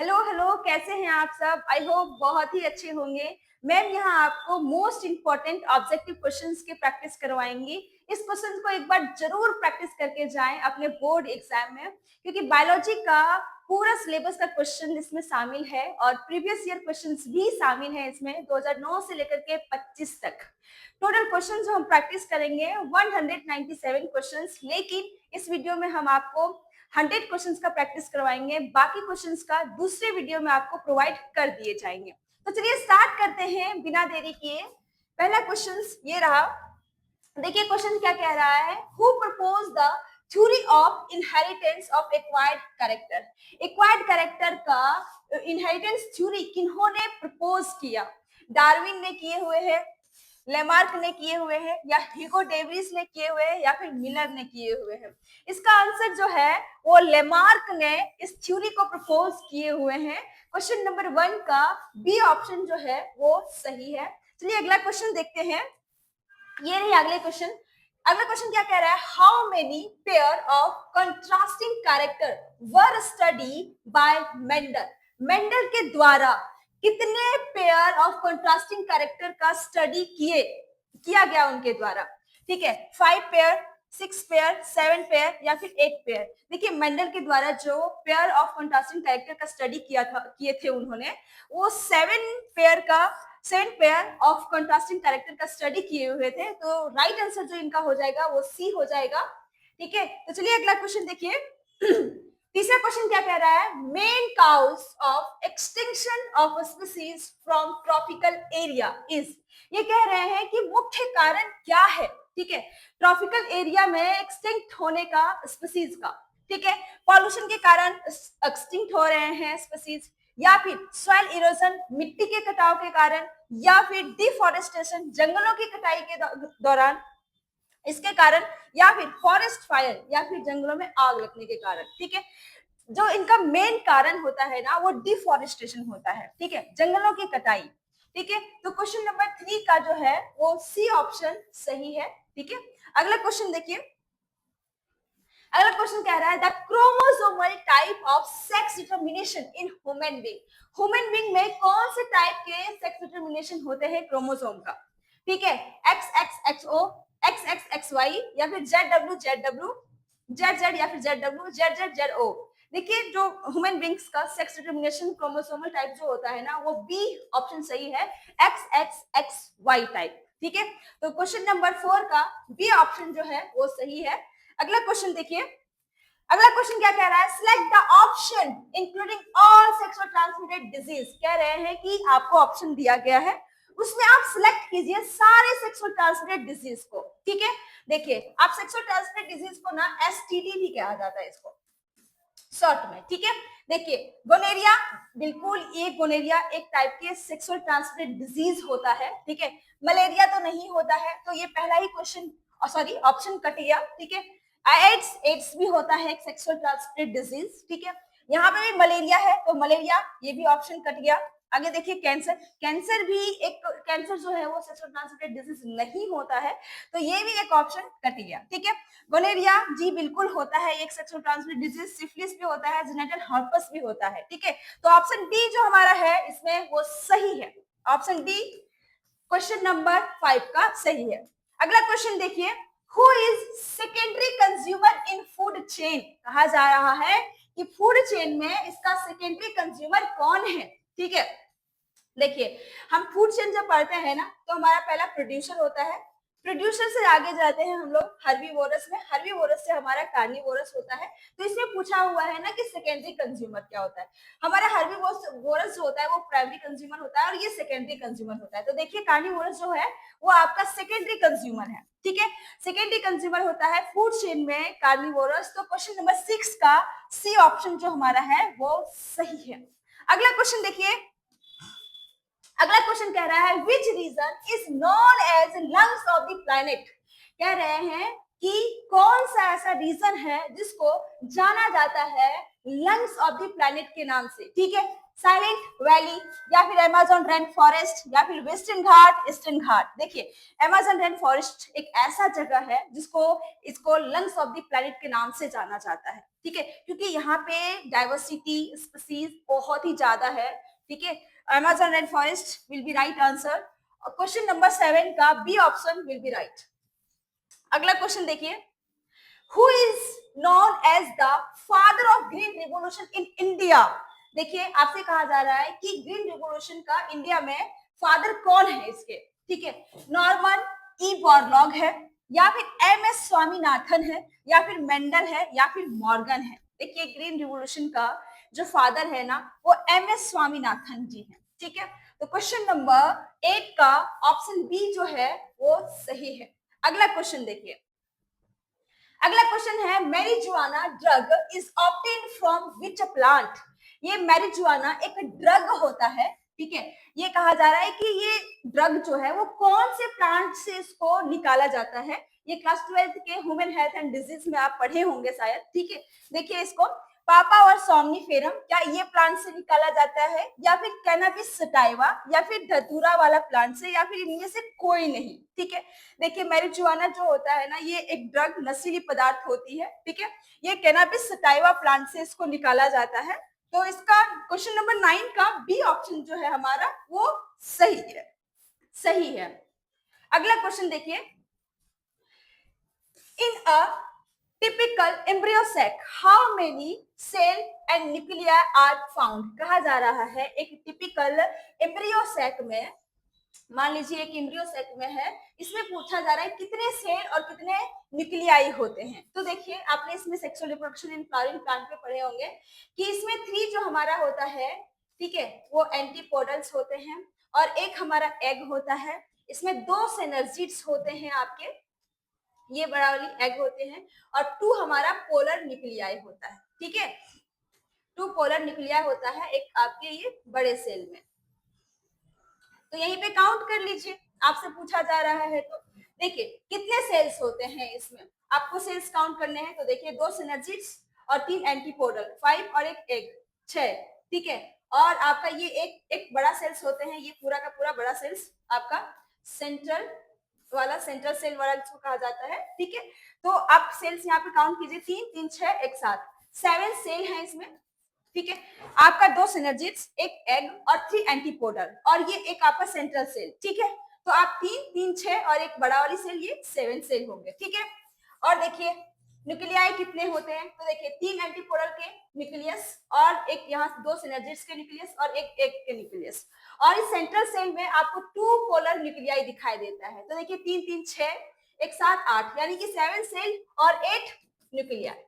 Hello hello, कैसे हैं आप सब? आई होप बहुत ही अच्छे होंगे। मैम यहाँ आपको मोस्ट इंपॉर्टेंट ऑब्जेक्टिव क्वेश्चंस की प्रैक्टिस करवाएंगी। इस क्वेश्चन को एक बार जरूर प्रैक्टिस करके जाएं अपने बोर्ड एग्जाम में, क्योंकि बायोलॉजी का पूरा सिलेबस का क्वेश्चन इसमें शामिल है और प्रीवियस ईयर क्वेश्चंस भी शामिल है इसमें 2009 से लेकर के 25 तक। टोटल क्वेश्चन जो हम प्रैक्टिस करेंगे 197 क्वेश्चंस, लेकिन इस वीडियो में हम आपको 100 क्वेश्चंस का प्रैक्टिस करवाएंगे। बाकी क्वेश्चंस का दूसरे वीडियो में आपको प्रोवाइड कर दिए जाएंगे। तो चलिए स्टार्ट करते हैं बिना देरी किए। पहला क्वेश्चन ये रहा। देखिए क्वेश्चन क्या कह रहा है, who propose the theory of inheritance of acquired character. Acquired character का इनहेरिटेंस थ्योरी किन्होंने प्रपोज किया? डार्विन ने किए हुए हैं, लेमार्क ने किए हुए हैं, या ह्यूगो डेविस ने किए हुए हैं, या फिर मिलर ने किए हुए हैं? इसका आंसर जो है वो लेमार्क ने इस थ्योरी को प्रपोज किए हुए हैं। क्वेश्चन नंबर 1 का बी ऑप्शन जो है वो सही है। चलिए अगला क्वेश्चन देखते हैं। ये रही अगले क्वेश्चन। अगला क्वेश्चन क्या कह रहा है, how many pair of contrasting character were study bye Mendel. Mendel के द्वारा कितने पेयर ऑफ कंट्रास्टिंग कैरेक्टर का स्टडी किया गया उनके द्वारा? ठीक है, 5 पेयर, 6 पेयर, 7 पेयर या फिर 8 पेयर? देखिए मेंडल के द्वारा जो पेयर ऑफ कंट्रास्टिंग कैरेक्टर का स्टडी किए थे उन्होंने, वो 7 पेयर ऑफ कंट्रास्टिंग कैरेक्टर का स्टडी किए हुए थे। तो राइट आंसर जो इनका हो जाएगा वो सी हो जाएगा। ठीक है, तो चलिए अगला क्वेश्चन देखिए। तीसरा क्वेश्चन क्या कह रहा है, main cause of extinction of species from tropical area is. ये कह रहे हैं कि मुख्य कारण क्या है? ठीक है, ट्रॉपिकल एरिया में एक्सटिंक्ट होने का स्पीसीज का। ठीक है, पॉल्यूशन के कारण एक्सटिंक्ट हो रहे हैं स्पीसीज, या फिर सॉइल इरोजन मिट्टी के कटाव के कारण, या फिर डिफॉरेस्टेशन जंगलों की कटाई के दौरान इसके कारण, या फिर फॉरेस्ट फायर या फिर जंगलों में आग लगने के कारण। ठीक है, जो इनका मेन कारण होता है ना वो डिफॉरेस्टेशन होता है। ठीक है, जंगलों की कटाई। ठीक है, तो क्वेश्चन नंबर 3 का जो है वो सी ऑप्शन सही है। ठीक है, अगला क्वेश्चन देखिए। अगला क्वेश्चन कह रहा है the chromosomal type of sex determination in human being. Human being में कौन से टाइप के सेक्स डिटरमिनेशन होते हैं क्रोमोसोम का? ठीक है, XXXO, XXXY या फिर ZWZW, ZZ या फिर ZW, ZZZO। देखिए जो ह्यूमन बीइंग्स का सेक्स डिटरमिनेशन क्रोमोसोमल टाइप जो होता है ना वो बी ऑप्शन सही है, XXXY टाइप। ठीक है, तो क्वेश्चन नंबर 4 का बी ऑप्शन जो है वो सही है। अगला क्वेश्चन देखिए। अगला क्वेश्चन क्या कह रहा है, select the option including all sexual transmitted disease. कह रहे हैं कि आपको ऑप्शन दिया गया है, उसमें आप सिलेक्ट कीजिए सारे सेक्सुअल ट्रांसमिटेड डिजीज को। ठीक है, देखिए आप सेक्सुअल ट्रांसमिटेड डिजीज को ना एसटीडी भी कहा जाता है इसको शॉर्ट में। ठीक है, देखिए गोनेरिया, बिल्कुल ये गोनेरिया एक टाइप के सेक्सुअल ट्रांसमिटेड डिजीज होता है। ठीक है, मलेरिया तो नहीं होता है, तो ये पहला ही क्वेश्चन सॉरी ऑप्शन कट गया। ठीक है, एड्स भी होता है एक सेक्सुअल ट्रांसमिटेड डिजीज। ठीक है, यहाँ पे भी मलेरिया है तो मलेरिया ये भी ऑप्शन कट गया। आगे देखिए कैंसर, कैंसर भी एक, कैंसर जो है वो सेक्सुअल ट्रांसमिटेड डिजीज नहीं होता है, तो ये भी एक ऑप्शन कट गया। ठीक है, गोनेरिया जी बिल्कुल होता है एक सेक्सुअल ट्रांसमिटेड डिजीज, सिफिलिस भी होता है, जेनिटल हर्पस भी होता है। ठीक है, तो ऑप्शन डी जो हमारा है इसमें वो सही है। ऑप्शन डी क्वेश्चन नंबर 5 का सही है। अगला क्वेश्चन देखिए, who is secondary consumer in food chain. कहा जा रहा है कि फूड चेन में इसका सेकेंडरी कंज्यूमर कौन है? ठीक है, देखिए हम फूड चेन जब पढ़ते हैं ना तो हमारा पहला प्रोड्यूसर होता है, प्रोड्यूसर से आगे जाते हैं हम लोग हर्बीवोरस में, हर्बीवोरस से हमारा कार्निवोरस होता है। तो इसमें पूछा हुआ है ना कि सेकेंडरी कंज्यूमर क्या होता है। हमारा हर्बीवोरस जो होता है वो प्राइमरी कंज्यूमर होता है और ये सेकेंडरी कंज्यूमर होता है। तो देखिए कार्निवोरस जो है वो आपका सेकेंडरी कंज्यूमर है। ठीक है, सेकेंडरी कंज्यूमर होता है फूड चेन में कार्निवोरस। तो क्वेश्चन नंबर 6 का सी ऑप्शन जो हमारा है वो सही है। अगला क्वेश्चन देखिए। अगला क्वेश्चन कह रहा है which region is known as lungs of the planet. कह रहे हैं कि कौन सा ऐसा रीजन है जिसको जाना जाता है लंग्स ऑफ द प्लैनेट के नाम से, ठीक है। साइलेंट वैली या फिर अमेज़न रेन फॉरेस्ट या फिर वेस्टर्न घाट, ईस्टर्न घाट। देखिए अमेज़न रेन फॉरेस्ट एक ऐसा जगह है जिसको इसको लंग्स ऑफ द प्लैनेट के नाम से जाना जाता है, ठीक है, क्योंकि यहाँ पे डाइवर्सिटी स्पीसीज बहुत ही ज्यादा है, ठीक है। Amazon rain forest will be right answer. Question number 7 का B option will be right. अगला क्वेश्चन देखिए, who is known as the father of green revolution in India. देखिए आपसे कहा जा रहा है कि ग्रीन रिवॉल्यूशन का इंडिया में फादर कौन है इसके, ठीक है। नॉर्मन ई बॉरलॉग है, या फिर एम एस स्वामीनाथन है, या फिर मेंडल है, या फिर मॉर्गन है। देखिए ग्रीन रिवॉल्यूशन का जो फादर है ना वो एम एस स्वामीनाथन जी है, ठीक है। तो क्वेश्चन नंबर 8 का ऑप्शन बी जो है वो सही है। अगला क्वेश्चन देखिए, अगला क्वेश्चन है marijuana drug is obtain from which plant. ये मैरिजुआना एक ड्रग होता है, ठीक है। ये कहा जा रहा है कि ये ड्रग जो है वो कौन से प्लांट से इसको निकाला जाता है। ये क्लास 12th के ह्यूमन हेल्थ एंड डिजीज में आप पढ़े होंगे शायद, ठीक है। देखिए इसको पापा और सोमनीफेरम, क्या ये प्लांट से निकाला जाता है, या फिर कैनाबिस सटाइवा, या फिर धतूरा वाला प्लांट से, या फिर इनमें से कोई नहीं, ठीक है। देखिए मैरिजुआना जो होता है ना ये एक ड्रग नशीली पदार्थ होती है, ठीक है। ये कैनाबिस सटाइवा प्लांट से इसको निकाला जाता है। तो इसका क्वेश्चन नंबर 9 का बी ऑप्शन जो है हमारा वो सही है, सही है। अगला क्वेश्चन देखिए, in a typical embryo sac how many cell and nuclei are found. कहा जा रहा है एक टिपिकल एम्ब्रियो सैक में, मान लीजिए एक एम्ब्रियो सेट में है, इसमें पूछा जा रहा है कितने सेल और कितने न्यूक्लियाई होते हैं। तो देखिए आपने इसमें sexual reproduction in flowering plant पे पढ़े होंगे कि इसमें 3 जो हमारा होता है, ठीक है, वो एंटीपोडल्स होते हैं, और एक हमारा एग होता है। इसमें 2 सिनर्जिड्स होते हैं आपके, ये बड़ा वाली एग होते हैं, और 2 हमारा पोलर न्यूक्लियाई होता है, ठीक है। 2 पोलर न्यूक्लियाई होता है एक आपके ये बड़े सेल में। तो यहीं पे काउंट कर लीजिए, आपसे पूछा जा रहा है तो। देखिए कितने सेल्स होते हैं इसमें, आपको सेल्स काउंट करने हैं। तो देखिए 2 सिनर्जिड्स और 3 एंटीपोडल, 5 और एक एग, 6, ठीक है। और आपका ये एक बड़ा सेल्स होते हैं, ये पूरा का पूरा बड़ा सेल्स आपका सेंट्रल वाला, सेंट्रल सेल वाला जिसको कहा जाता है, ठीक है। तो आप सेल्स यहाँ पे काउंट कीजिए, 3 3 6 एक साथ 7 सेल है इसमें, ठीक है। आपका 2 सिनर्जिड्स, एक एग और 3 एंटीपोडल, और ये एक आपका सेंट्रल सेल, ठीक है। तो आप 3 3 6 और एक बड़ा वाली सेल, ये 7 सेल होंगे, ठीक है। और देखिए न्यूक्लियाई कितने होते हैं, तो देखिए 3 एंटीपोडल के न्यूक्लियस, और एक यहाँ 2 सिनर्जिड्स के न्यूक्लियस, और एक एग के न्यूक्लियस। और इस सेंट्रल सेल में आपको 2 पोलर न्यूक्लियाई दिखाई देता है। तो देखिए 3 3 6 एक साथ 8, यानी कि 7 सेल और 8 न्यूक्लियाई।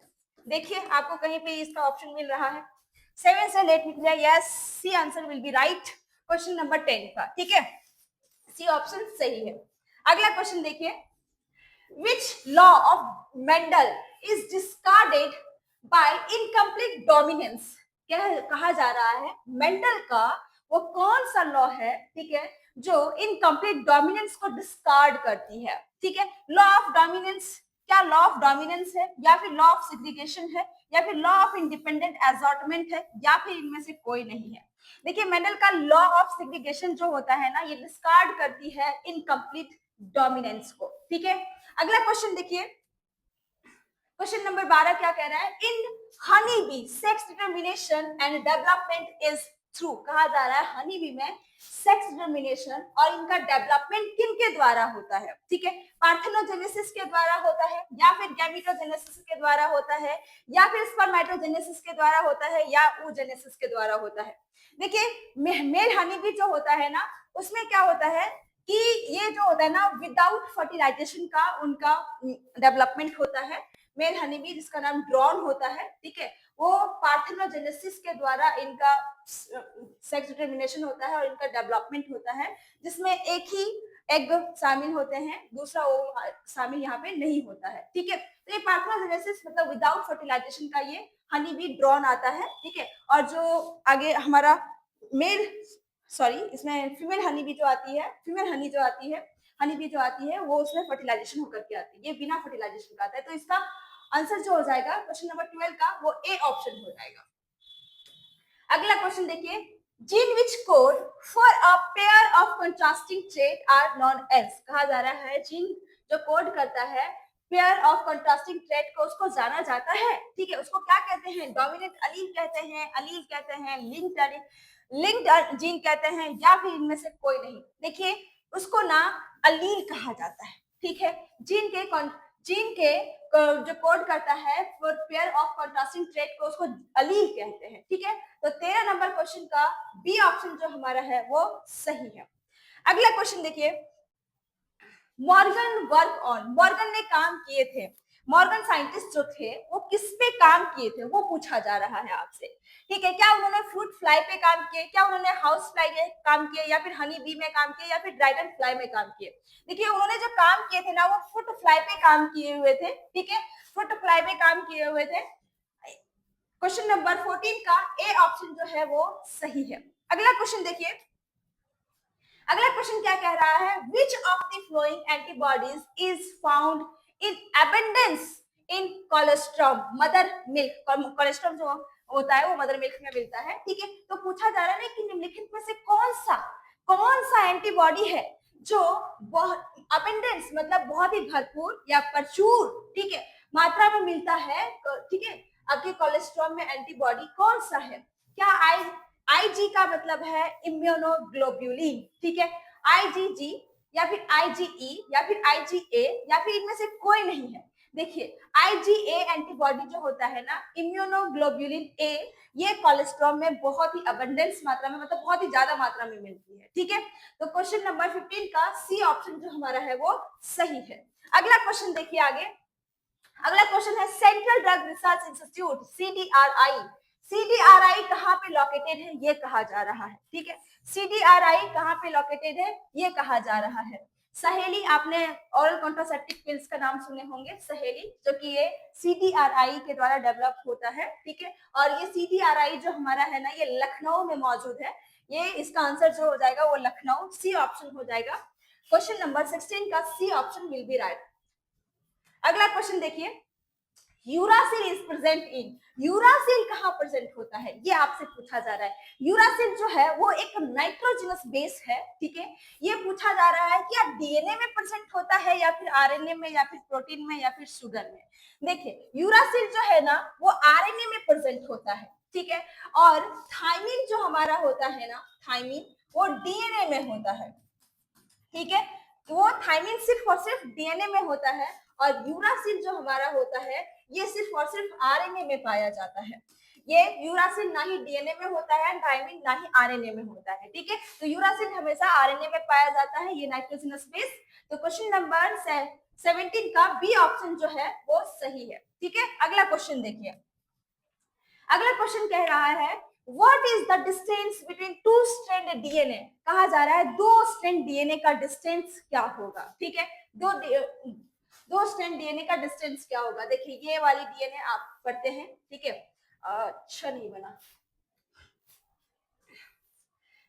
देखिए आपको कहीं पे इसका ऑप्शन मिल रहा है 7 से 8 nuclei, yes, C answer will be right question number 10 का, ठीक है। सी ऑप्शन सही है। अगला क्वेश्चन देखिए, which law of Mendel is discarded by incomplete dominance. क्या कहा जा रहा है मेंडल का वो कौन सा लॉ है, ठीक है, जो इनकम्प्लीट डोमिनेंस को डिस्कार्ड करती है, ठीक है। लॉ ऑफ डोमिनेंस, क्या लॉ ऑफ डोमिनेंस है, या फिर लॉ ऑफ सेग्रीगेशन है, या फिर लॉ ऑफ इंडिपेंडेंट असॉर्टमेंट है, या फिर इनमें से कोई नहीं है। देखिए मेंडल का लॉ ऑफ सेग्रीगेशन जो होता है ना ये डिस्कार्ड करती है इनकम्प्लीट डोमिनेंस को, ठीक है। अगला क्वेश्चन देखिए, क्वेश्चन नंबर 12 क्या कह रहा है, in honey bee sex determination and development is through. कहा जा रहा है हनी बी में सेक्स डिटरमिनेशन और इनका डेवलपमेंट किन के द्वारा होता है, ठीक है। पार्थेनोजेनेसिस के द्वारा होता है, या फिर गैमेटोजेनेसिस के द्वारा होता है, या फिर स्पर्मेटोजेनेसिस के द्वारा होता है, या oogenesis के द्वारा होता है। देखिए मेल हनी बी जो होता है ना उसमें क्या होता है कि ये जो होता है ना विदाउट फर्टिलाइजेशन का उनका डेवलपमेंट होता है। मेल हनी बी जिसका नाम ड्रोन होता है, ठीक है, वो पार्थेनोजेनेसिस के द्वारा इनका सेक्स डिटरमिनेशन होता है और इनका डेवलपमेंट होता है, जिसमें एक ही एग शामिल होते हैं, दूसरा वो शामिल यहाँ पे नहीं होता है, ठीक है। तो ये पार्थेनोजेनेसिस मतलब विदाउट फर्टिलाइजेशन का ये हनी बी ड्रोन आता है, ठीक है। और जो आगे हमारा मेल, सॉरी इसमें फीमेल हनी बी जो आती है, फीमेल हनी जो आती है, हनी बी जो आती है वो उसमें फर्टिलाइजेशन होकर के आती है, ये बिना फर्टिलाइजेशन का आता है। तो इसका आंसर जो हो जाएगा क्वेश्चन नंबर 12 का वो ए ऑप्शन हो जाएगा। अगला क्वेश्चन देखिए, gene which code for a pair of contrasting trait are known as. कहा जा रहा है जीन जो कोड करता है पेयर ऑफ कंट्रास्टिंग ट्रेट को उसको जाना जाता है, ठीक है, उसको क्या कहते हैं, डोमिनेंट अलील कहते हैं, अलील कहते हैं, लिंक्ड जीन कहते हैं, या फिर इनमें से कोई नहीं। देखिए उसको ना अलील कहा जाता है, ठीक है, जीन के जो कोड करता है for pair of contrasting trait को उसको अलील कहते हैं, ठीक है। तो 13 नंबर क्वेश्चन का बी ऑप्शन जो हमारा है वो सही है। अगला क्वेश्चन देखिए, मॉर्गन वर्क ऑन, मॉर्गन ने काम किए थे, मॉर्गन साइंटिस्ट जो थे वो किस पे काम किए थे वो पूछा जा रहा है आपसे, ठीक है। क्या उन्होंने फ्रूट फ्लाई पे काम किए, क्या उन्होंने हाउस फ्लाई पे काम किए, या फिर हनी बी में काम किए, या फिर ड्रैगन फ्लाई में काम किए। देखिए उन्होंने जो काम किए थे ना वो फ्रूट फ्लाई पे काम किए हुए थे, ठीक है, फ्रूट फ्लाई पे काम किए हुए थे। क्वेश्चन नंबर 14 का ए ऑप्शन जो है वो सही है। अगला क्वेश्चन देखिए, अगला क्वेश्चन क्या कह रहा है, which of the flowing antibodies is found in abundance in colostrum mother milk. Colostrum जो होता है वो मदर मिल्क में मिलता है, ठीक है। तो पूछा जा रहा है कि निम्नलिखित में से कौन सा एंटीबॉडी है जो बहुत अबंडेंस मतलब बहुत ही भरपूर या प्रचुर, ठीक है, मात्रा में मिलता है, ठीक है, आपके कोलेस्ट्रॉल में एंटीबॉडी कौन सा है। क्या आईजी का मतलब है इम्यूनोग्लोब्यूलिन, ठीक है, आईजीजी या फिर आईजीई या फिर आईजीए या फिर इनमें से कोई नहीं है। देखिए आईजीए एंटीबॉडी जो होता है ना, इम्यूनोग्लोब्यूलिन ए, ये कोलेस्ट्रॉल में बहुत ही अबंडेंस मात्रा में मतलब बहुत ही ज्यादा मात्रा में मिलती है, ठीक है। तो क्वेश्चन नंबर 15 का सी ऑप्शन जो हमारा है वो सही है। अगला क्वेश्चन देखिए आगे, अगला क्वेश्चन है central drug research institute CDRI, CDRI कहां पे लोकेटेड है ये कहा जा रहा है, ठीक है, सीडीआरआई कहां पे लोकेटेड है ये कहा जा रहा है। सहेली, आपने ऑरल कॉन्ट्रासेप्टिव पिल्स का नाम सुने होंगे, सहेली, जो कि ये सीडीआरआई के द्वारा डेवलप होता है, ठीक है। और ये सीडीआरआई जो हमारा है ना ये लखनऊ में मौजूद है, ये इसका आंसर जो हो जाएगा वो लखनऊ, सी ऑप्शन हो जाएगा। क्वेश्चन नंबर 16 का C option will be right. अगला क्वेश्चन देखिए, uracil is present in, uracil कहां प्रेजेंट होता है ये आपसे पूछा जा रहा है। यूरासिल जो है वो एक नाइट्रोजनस बेस है, ठीक है, ये पूछा जा रहा है कि क्या डीएनए में प्रेजेंट होता है या फिर आरएनए में या फिर प्रोटीन में या फिर शुगर में। देखिए यूरासिल जो है ना वो आरएनए में प्रेजेंट होता है, ठीक है, और थायमिन जो हमारा होता है ना, थायमिन वो डीएनए में होता है, ठीक है। तो वो थायमिन सिर्फ और सिर्फ डीएनए में होता है, और यूरासिल जो हमारा होता है ये सिर्फ और सिर्फ आरएनए में पाया जाता है। ये यूरासिल ना ही डीएनए में होता है, थायमिन ना ही आरएनए में होता है, ठीक है। तो यूरासिल हमेशा आरएनए में पाया जाता है, ये नाइट्रोजनस बेस। तो क्वेश्चन नंबर 17 का बी ऑप्शन जो है वो सही है, ठीक है। अगला क्वेश्चन देखिए, अगला क्वेश्चन कह रहा है what is the distance between two strand DNA. कहा जा रहा है दो स्ट्रैंड डीएनए का डिस्टेंस क्या होगा, ठीक है, दो स्ट्रैंड डीएनए का डिस्टेंस क्या होगा। देखिए ये वाली डीएनए आप पढ़ते हैं, ठीक है, अच्छा नहीं बना,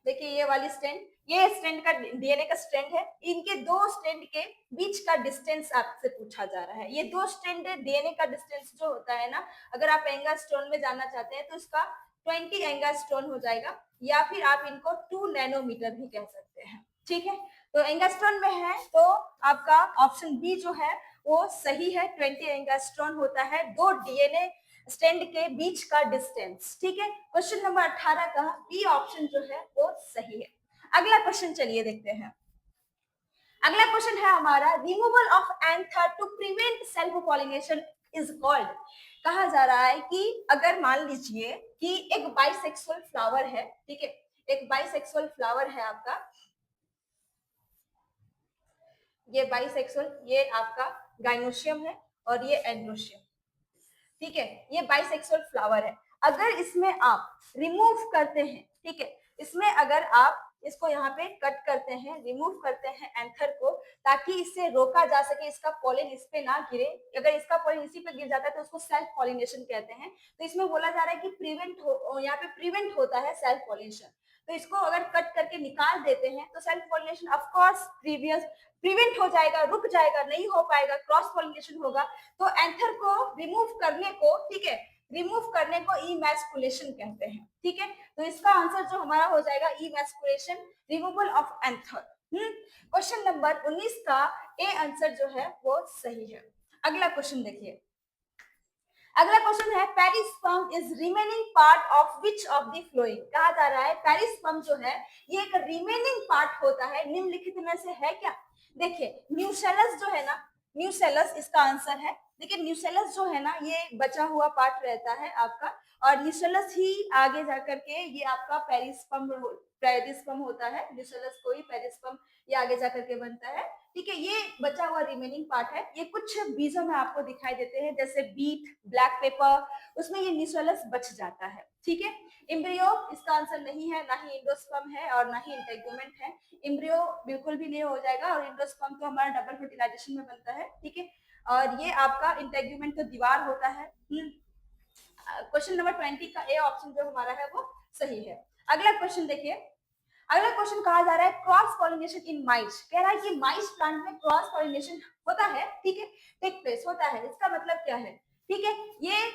देखिए ये वाली स्ट्रैंड, ये स्ट्रैंड का डीएनए का स्ट्रैंड है, इनके दो स्ट्रैंड के बीच का डिस्टेंस आपसे पूछा जा रहा है। ये दो स्ट्रैंड डीएनए का डिस्टेंस जो होता है ना, अगर आप एंगास्ट्रोन में जानना चाहते हैं तो इसका 20 एंगास्ट्रोन हो जाएगा, या फिर आप इनको 2 नैनोमीटर भी कह सकते हैं, ठीक है। तो एंगास्ट्रोन में है तो आपका ऑप्शन बी जो है वो सही है, 20 एंगास्ट्रोन होता है दो डीएनए स्टैंड के बीच का डिस्टेंस, ठीक है। क्वेश्चन नंबर 18 का बी ऑप्शन जो है वो सही है। अगला क्वेश्चन चलिए देखते हैं। अगला क्वेश्चन है हमारा removal of anther to prevent self pollination is called. कहा जा रहा है कि अगर मान लीजिए कि एक बाइसेक्सुअल फ्लावर है, ठीक है, एक बाइसेक्सुअल फ्लावर है आपका, ये बाइसेक्सुअल, ये आपका गाइनोशियम है और ये एंड्रोशियम, ठीक है, ये बाइसेक्सुअल फ्लावर है। अगर इसमें आप रिमूव करते हैं, ठीक है, इसमें अगर आप इसको यहाँ पे कट करते हैं, रिमूव करते हैं एंथर को, ताकि इससे रोका जा सके, इसका पॉलिन इस पे ना गिरे। अगर इसका पॉलिन इसी पे गिर जाता है तो उसको सेल्फ पॉलिनेशन कहते हैं। तो इसमें बोला जा रहा है कि यहाँ पे प्रिवेंट होता है सेल्फ पॉलिनेशन। तो इसको अगर कट करके निकाल देते हैं तो self pollination of course prevent हो जाएगा, रुक जाएगा, नहीं हो पाएगा, क्रॉस पॉलिनेशन होगा। तो एंथर को रिमूव करने को, ठीक है, रिमूव करने को इमैस्कुलेशन कहते हैं। ठीक है, तो इसका आंसर जो हमारा हो जाएगा emasculation, removal of anther. Question number 19 का ए आंसर जो है वो सही है। अगला क्वेश्चन देखिए, अगला क्वेश्चन है perisperm is remaining part of which of the following. कहा जा रहा है पेरिस्पर्म जो है ये एक रिमेनिंग पार्ट होता है, निम्नलिखित में से है क्या। देखिए न्यूसेलस जो है ना, न्यूसेलस इसका आंसर है। देखिए न्यूसेलस जो है ना ये बचा हुआ पार्ट रहता है आपका, और न्यूसेलस ही आगे जाकर के ये आपका पेरिस्पर्म होता है। न्यूसेलस को ही पेरिस्पर्म ये आगे जाकर के बनता है। ठीक है, ये बचा हुआ रिमेनिंग पार्ट है। ये कुछ बीजों में आपको दिखाई देते हैं, जैसे बीट, ब्लैक पेपर, उसमें ये न्यूसेलस बच जाता है। ठीक है, एम्ब्रियो इसका आंसर नहीं है, ना ही एंडोस्पर्म है और ना ही इंटेगुमेंट है। एम्ब्रियो बिल्कुल भी नहीं हो जाएगा, और एंडोस्पर्म तो हमारा डबल फर्टिलाइजेशन में बनता है। ठीक है, और ये आपका इंटेगुमेंट तो दीवार होता है। क्वेश्चन नंबर 20 का ए ऑप्शन जो हमारा है वो सही है। अगला क्वेश्चन देखिए, अगला क्वेश्चन कहा जा रहा है क्रॉस पॉलिनेशन इन माइस। कह रहा है कि माइस प्लांट में क्रॉस पॉलिनेशन होता है। ठीक है, टेक प्लेस होता है, इसका मतलब क्या है। ठीक है, ये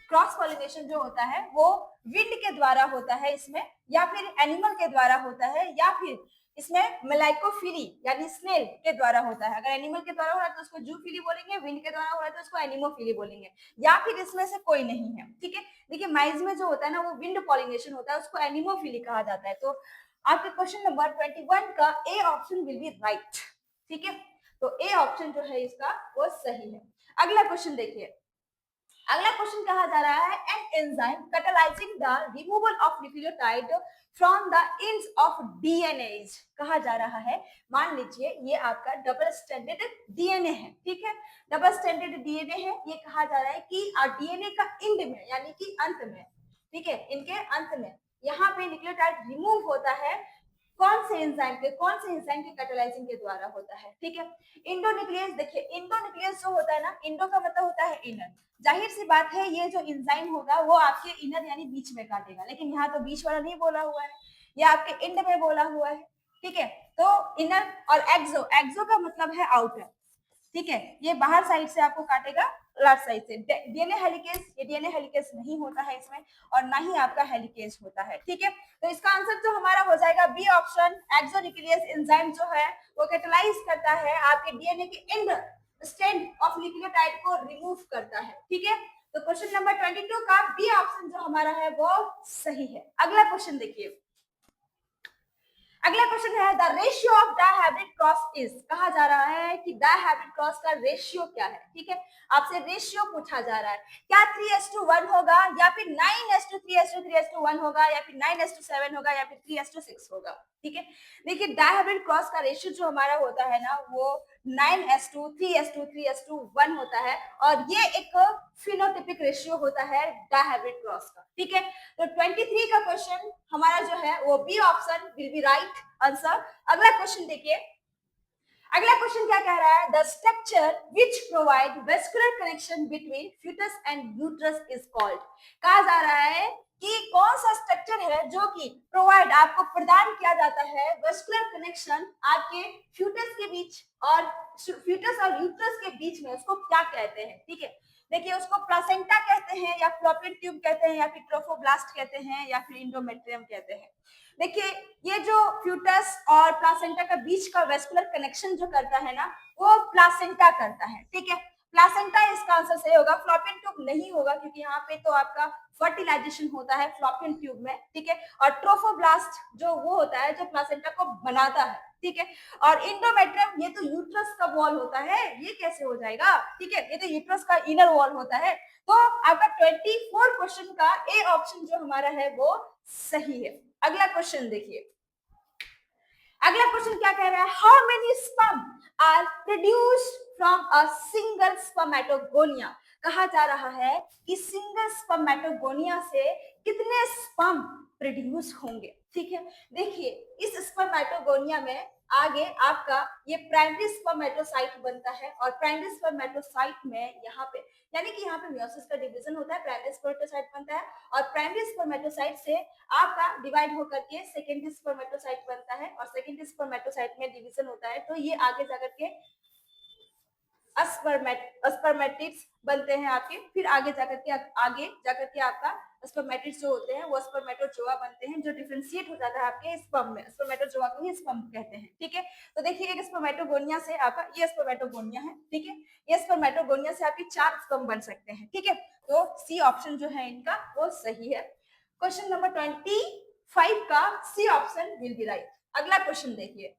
क्रॉस पॉलिनेशन जो होता है वो विंड के द्वारा होता है इसमें, या फिर एनिमल के द्वारा होता है, या फिर इसमें मेलाइकोफिली यानी स्नेल के द्वारा होता है। अगर एनिमल के द्वारा हो रहा है तो उसको जूफिली बोलेंगे, विंड के द्वारा हो रहा है तो उसको एनिमोफिली बोलेंगे, या फिर इसमें से कोई नहीं है। ठीक है, देखिए माइज में जो होता है ना वो विंड पॉलिनेशन होता है, उसको एनिमोफिली कहा जाता है। तो आपके क्वेश्चन नंबर 21 का A option will be right. ठीक है, तो ए ऑप्शन जो है इसका वो सही है। अगला क्वेश्चन देखिए, अगला क्वेश्चन कहा जा रहा है an enzyme catalysing the removal of nucleotide from the ends of DNA. कहा जा रहा है, मान लीजिए ये आपका डबल स्टैंडर्ड डीएनए है। ठीक है, डबल स्टैंडर्ड डीएनए है। ये कहा जा रहा है कि डीएनए का एंड में यानी कि अंत में, ठीक है, इनके अंत में यहाँ पे न्यूक्लियोटाइड रिमूव होता है। कौन से एंजाइम के कैटालाइजिंग के द्वारा होता है। ठीक है, इंडोन्यूक्लियस। देखिए इंडोन्यूक्लियस जो होता है ना, इंडो का मतलब होता है इनर। जाहिर सी बात है ये जो एंजाइम होगा वो आपके इनर यानी बीच में काटेगा, लेकिन यहाँ तो बीच वाला नहीं बोला हुआ है, ये आपके एंड में बोला हुआ है। ठीक है, तो इनर और एक्सो, एक्सो का मतलब है आउटर। ठीक है, ये बाहर साइड से आपको काटेगा, लेफ्ट साइड से। डीएनए हेलिकेज, ये डीएनए हेलिकेज नहीं होता है इसमें, और ना ही आपका हेलिकेज होता है। ठीक है, तो इसका आंसर जो हमारा हो जाएगा बी ऑप्शन। एक्सोन्यूक्लियस एंजाइम जो है वो कैटालाइज करता है आपके डीएनए के एंड स्ट्रैंड ऑफ न्यूक्लियोटाइड को रिमूव करता है। ठीक है, तो क्वेश्चन नंबर 22 का बी ऑप्शन जो हमारा है वो सही है। अगला क्वेश्चन देखिए, अगला क्वेश्चन है the ratio of dihybrid cross is. कहा जा रहा है कि डायहाइब्रिड क्रॉस का रेशियो क्या है। ठीक है, आपसे रेशियो पूछा जा रहा है, क्या 3:1 होगा, या फिर 9:3:3:1 होगा, या फिर 9:7 होगा, या फिर 3:6 होगा। ठीक है, देखिए डायहाइब्रिड क्रॉस का रेशियो जो हमारा होता है ना वो 9:3:3:1 होता है, और ये एक फिनोटिपिक रेशियो होता है डायहाइब्रिड क्रॉस का। ठीक है, तो 23 का क्वेश्चन हमारा जो है वो B option will be right answer. अगला क्वेश्चन देखिए, अगला क्वेश्चन क्या कह रहा है, the structure which provide vascular connection between foetus and uterus is called. कहा जा रहा है कि कौन सा स्ट्रक्चर है जो कि प्रोवाइड आपको प्रदान किया जाता है वेस्कुलर कनेक्शन आपके फ्यूटस के बीच और फ्यूटस और यूट्रस के बीच में, उसको क्या कहते हैं। ठीक है, देखिए उसको प्लासेंटा कहते हैं, या फ्लोपियन ट्यूब कहते हैं, या फिर ट्रोफोब्लास्ट कहते हैं, या फिर इंडोमेट्रियम कहते हैं। देखिए ये जो फ्यूटस और प्लासेंटा का बीच का वेस्कुलर कनेक्शन जो करता है ना वो प्लासेंटा करता है। ठीक है, प्लासेंटा इसका आंसर सही होगा, फ्लोपियन ट्यूब नहीं होगा, क्योंकि यहाँ पे तो आपका फर्टिलाइजेशन होता है फ्लोपियन ट्यूब में। ठीक है, और ट्रोफोब्लास्ट जो वो होता है जो प्लासेंटा को बनाता है। ठीक है, और इंडोमेट्रियम ये तो यूट्रस का वॉल होता है, ये कैसे हो जाएगा। ठीक है, ये तो यूट्रस का इनर वॉल होता है। तो आपका 24 क्वेश्चन का ए ऑप्शन जो हमारा है वो सही है। अगला क्वेश्चन देखिए, अगला क्वेश्चन क्या कह रहा है, how many sperm are produced from a single spermatogonia. कहा जा रहा है कि सिंगल स्पर्मेटोगोनिया से कितने स्पर्म प्रोड्यूस होंगे। ठीक है, देखिए इस स्पर्मेटोगोनिया में आगे आपका ये प्राइमरी स्पर्मेटोसाइट बनता है और प्राइमरी स्पर्मेटोसाइट में यहाँ पे यानी कि यहाँ पे मियोसिस का डिवीजन होता है, प्राइमरी स्पर्मेटोसाइट बनता है और प्राइमरी स्पर्मेटोसाइट से आपका डिवाइड होकर के सेकेंडरी स्पर्मेटोसाइट बनता है और सेकेंडरी स्पर्मेटोसाइट में डिवीजन होता है, तो ये आगे जाकर के स्पर्मेटिड्स बनते हैं आपके। फिर आगे जाकर के आपका स्पर्मेटिड्स जो होते हैं वो स्पर्मेटोजोआ बनते हैं, जो डिफरेंशिएट हो जाता है आपके स्पर्म में। स्पर्मेटोजोआ को ही स्पर्म कहते हैं। ठीक है, तो देखिए एक स्पर्मेटोगोनिया से आपका ये स्पर्मेटोगोनिया है। ठीक है, ये स्पर्मेटोगोनिया से आपके 4 स्पर्म बन सकते हैं। ठीक है, तो सी ऑप्शन जो है इनका वो सही है। क्वेश्चन नंबर 25 का C option will be right. अगला क्वेश्चन देखिए,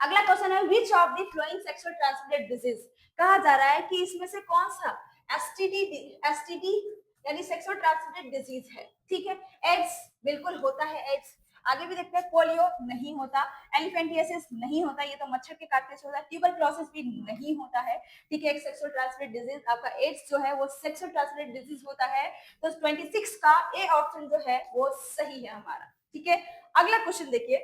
अगला क्वेश्चन है which of the following sexual transmitted disease. कहा जा रहा है कि इसमें से कौन सा एसटीडी यानी सेक्सुअल ट्रांसमिटेड डिजीज है। ठीक है, एड्स बिल्कुल होता है, एड्स। आगे भी देखते हैं, पोलियो नहीं होता, एलिफेंटियासिस नहीं होता, ये तो मच्छर के काटने से होता है, ट्यूबरक्लोसिस भी नहीं होता है। ठीक है, एक सेक्सुअल ट्रांसमिटेड डिजीज आपका एड्स जो है वो सेक्सुअल ट्रांसमिटेड डिजीज होता है। तो 26 का ए ऑप्शन जो है वो सही है हमारा। ठीक है, अगला क्वेश्चन देखिए,